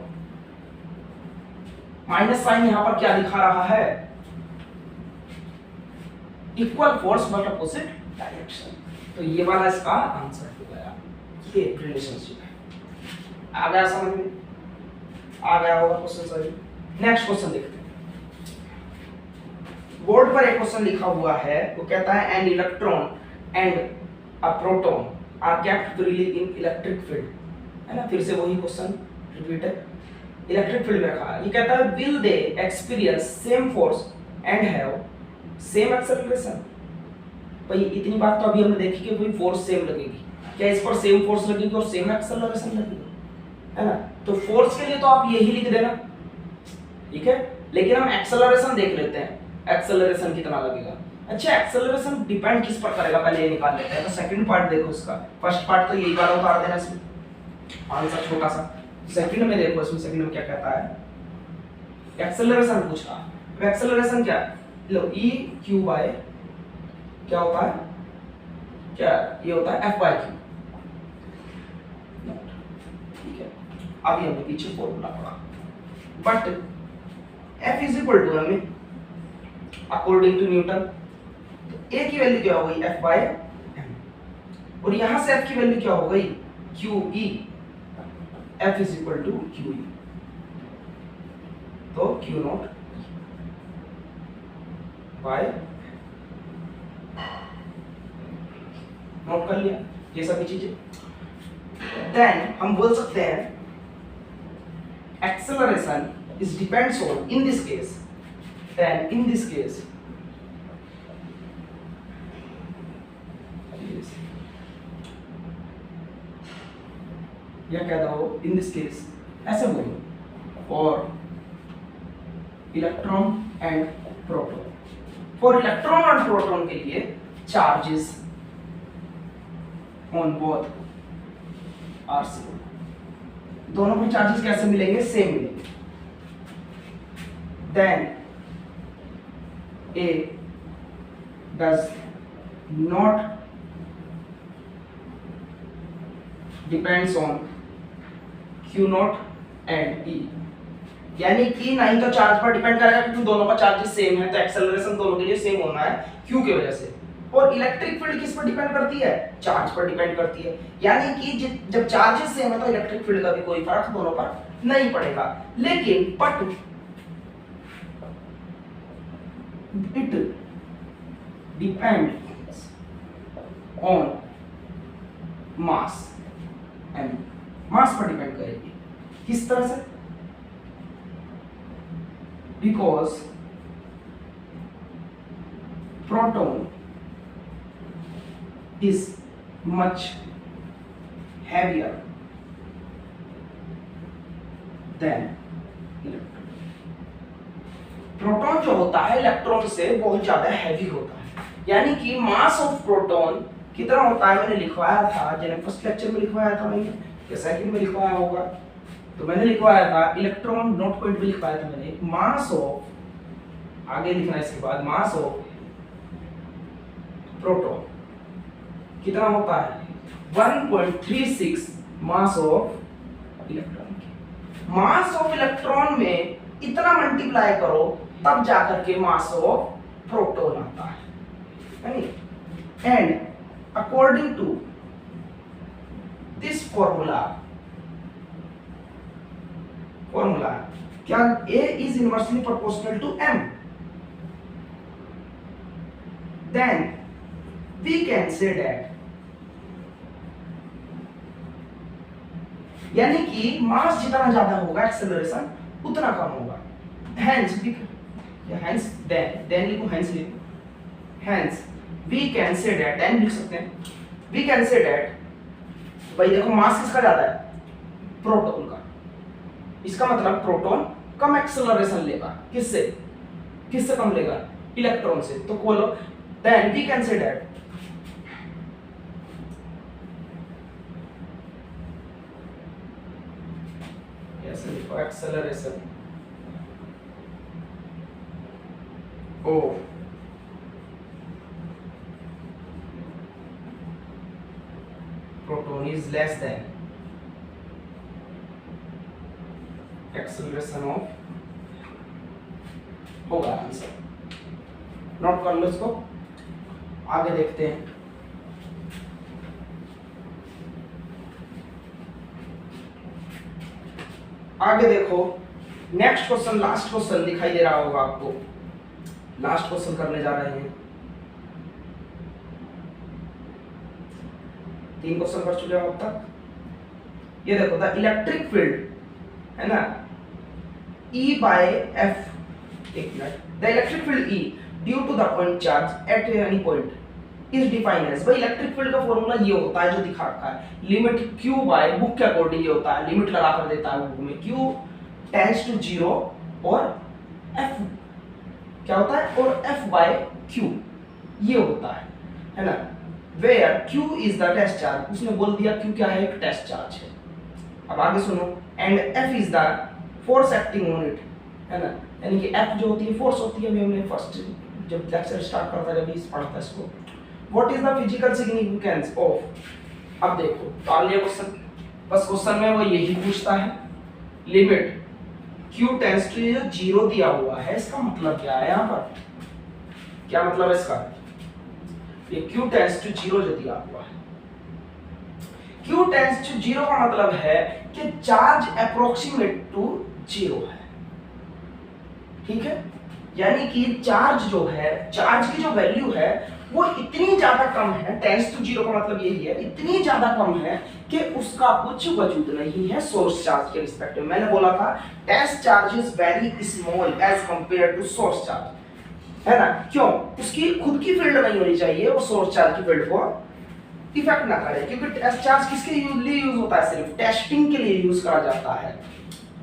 Minus sign यहां पर क्या दिखा रहा है, equal force but opposite direction, तो ये वाला इसका आंसर हो गया, ये रिलेशनशिप है। आ गया समझ में, आ गया होगा क्वेश्चन सही। नेक्स्ट क्वेश्चन देखते हैं, बोर्ड पर एक क्वेश्चन लिखा हुआ है, वो कहता है an electron and a proton are kept freely in electric field, है ना, फिर से वही क्वेश्चन रिपीट है, इलेक्ट्रिक फील्ड में रखा है। ये कहता है will they experience same force and have same acceleration. भाई इतनी बात तो अभी हमने देखी कि कोई फोर्स सेम लगेगी, क्या इस पर सेम फोर्स लगेगी और सेम एक्सेलरेशन लगेगी, है ना, तो फोर्स के लिए तो आप यही लिख देना, ठीक है, लेकिन हम एक्सेलरेशन देख लेते हैं, एक्सेलरेशन कितना लगेगा। अच्छा एक्सेलरेशन डिपेंड किस पर करेगा, पहले ये निकाल लेते हैं। तो सेकंड पार्ट देखो इसका, फर्स्ट पार्ट तो यही वाला उतार देना इसमें, आंसर छोटा सा। सेकंड में देखो, इसमें सेकंड में क्या कहता है, एक्सेलरेशन पूछ रहा है। एक्सेलरेशन क्या, लो e q बाय क्या होता है, क्या ये होता है f बाय q, ठीक है। अभी हमने पीछे फॉर्मूला पढ़ा, but F is equal to हमें अकॉर्डिंग टू न्यूटन तो A की वैल्यू क्या हो गई F बाय m और यहां से F की वैल्यू क्या हो गई QE F is equal to QE तो Q नॉट बाय नोट कर लिया ये सभी चीजें। देन हम बोल सकते हैं acceleration is depends on in this case then in this case या क्या दो in this case ऐसे बोलो for electron and proton for electron और proton के लिए charges on both are same दोनों के चार्जेस कैसे मिलेंगे सेम मिलेंगे then A does not depends on Q not and E यानी कि नहीं तो चार्ज पर डिपेंड करेगा क्योंकि दोनों का चार्जेस सेम है तो एक्सेलरेशन दोनों के लिए सेम होना है Q की वजह से। और इलेक्ट्रिक फील्ड किस पर डिपेंड करती है चार्ज पर डिपेंड करती है यानी कि जब चार्जेस सेम है तो इलेक्ट्रिक फील्ड का भी कोई फर्क दोनों पर नहीं पड़ेगा लेकिन but it depends on mass and mass पर डिपेंड करेगी किस तरह से because proton is much heavier than electron proton जो होता है इलेक्ट्रॉन से बहुत ज्यादा हैवी होता है यानी कि मास ऑफ प्रोटॉन कितना होता है मैंने लिखवाया था जैसे फर्स्ट लेक्चर में लिखवाया था मैंने या सेकंड में लिखवाया होगा तो मैंने लिखवाया था इलेक्ट्रॉन नोट पॉइंट भी लिखवाया था मैंने मास ऑफ आगे लिखना इसके बाद मास ऑफ प्रोटॉन कितना होता है 1.36 mass of electron mass of electron में इतना मल्टीप्लाई करो तब जाकर के मास ऑफ प्रोटॉन आता है and according to this formula क्या A is inversely proportional to M then we can say that यानी कि मास जितना ज्यादा होगा एक्सेलरेशन उतना कम होगा hence we can say that then लिख सकते हैं we can say that भाई देखो मास किसका ज्यादा है प्रोटॉन का इसका मतलब प्रोटॉन कम एक्सेलरेशन लेगा किससे कम लेगा इलेक्ट्रॉन से तो बोलो then we can say that for acceleration of proton is less than acceleration of होगा आंसर नोट कर लो इसको आगे देखते हैं आगे देखो नेक्स्ट क्वेश्चन लास्ट क्वेश्चन दिखाई दे रहा होगा आपको लास्ट क्वेश्चन करने जा रहे हैं 3 क्वेश्चन कर चुके हो अब तक ये देखो द इलेक्ट्रिक फील्ड है ना E by F एक minute the electric field E due to the point charge at any point is defined as भाई इलेक्ट्रिक फील्ड का फॉर्मूला ये होता है जो दिखा रखा है लिमिट Q बाय बुक के अकॉर्डिंग ये होता है लिमिट लगा कर देता है बुक में Q टेंड्स टू 0 और F क्या होता है और F बाय Q ये होता है ना where Q is the test charge उसने बोल दिया Q क्या है एक टेस्ट चार्ज है अब आगे सुनो and F is the force acting on it है ना यानी कि F जो होती है फोर्स होती है हमने फर्स्ट जब लेक्चर स्टार्ट करता है जब इस पढ़ता है इसको what is the physical significance of अब देखो तो अगले क्वेश्चन बस क्वेश्चन में वो यही पूछता है limit Q tends to zero दिया हुआ है, इसका मतलब क्या है यहाँ पर, क्या मतलब है इसका, ये Q टेंड्स टू जीरो जो दिया हुआ है, Q टेंड्स टू जीरो का मतलब है कि चार्ज अप्रोक्सीमेट टू जीरो है, ठीक है, यानी कि चार्ज जो है, चार्ज की जो वैल्यू है वो इतनी ज्यादा कम है, टेंड्स टू जीरो का मतलब यही है, इतनी ज्यादा कम है कि उसका कुछ वजूद नहीं है सोर्स चार्ज के रिस्पेक्ट में। मैंने बोला था test charge is very small as compare to source charge, है ना, क्यों, उसकी खुद की फील्ड नहीं होनी चाहिए, वो सोर्स चार्ज की फील्ड को इफेक्ट ना करे, क्योंकि टेस्ट चार्ज किसके लिए यूज होता है, सिर्फ टेस्टिंग के लिए यूज करा जाता है,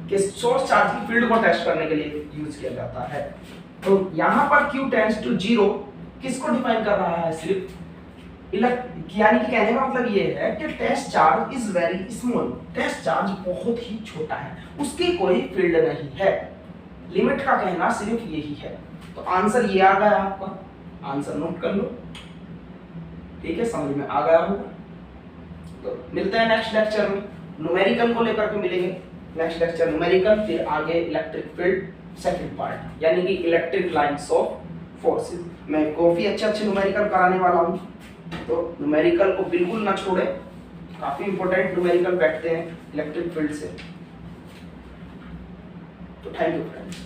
कि सोर्स चार्ज की फील्ड को टेस्ट करने के लिए यूज किया जाता है। तो यहाँ पर Q टेंड्स टू जीरो किसको डिफाइन कर रहा है, सिर्फ यानी कि कहने का मतलब ये है कि test charge is very small, test charge बहुत ही छोटा है, उसकी कोई फील्ड नहीं है, लिमिट का कहना सिर्फ यही है। तो आंसर ये आ गया आपका, आंसर नोट कर लो, ठीक है, समझ में आ गया होगा। तो मिलते हैं नेक्स्ट लेक्चर में, न्यूमेरिकल को लेकर के मिलेंगे, नेक्स्ट लेक्चर न्यूमेरिकल, फिर आगे इलेक्ट्रिक फील्ड सेकंड पार्ट, यानी कि इलेक्ट्रिक लाइंस ऑफ फोर्सेस। मैं काफी अच्छे न्यूमेरिकल कराने वाला हूँ, तो न्यूमेरिकल को बिल्कुल ना छोड़े, काफी इंपॉर्टेंट न्यूमेरिकल बैठते हैं इलेक्ट्रिक फील्ड से। तो थैंक यू फ्रेंड्स।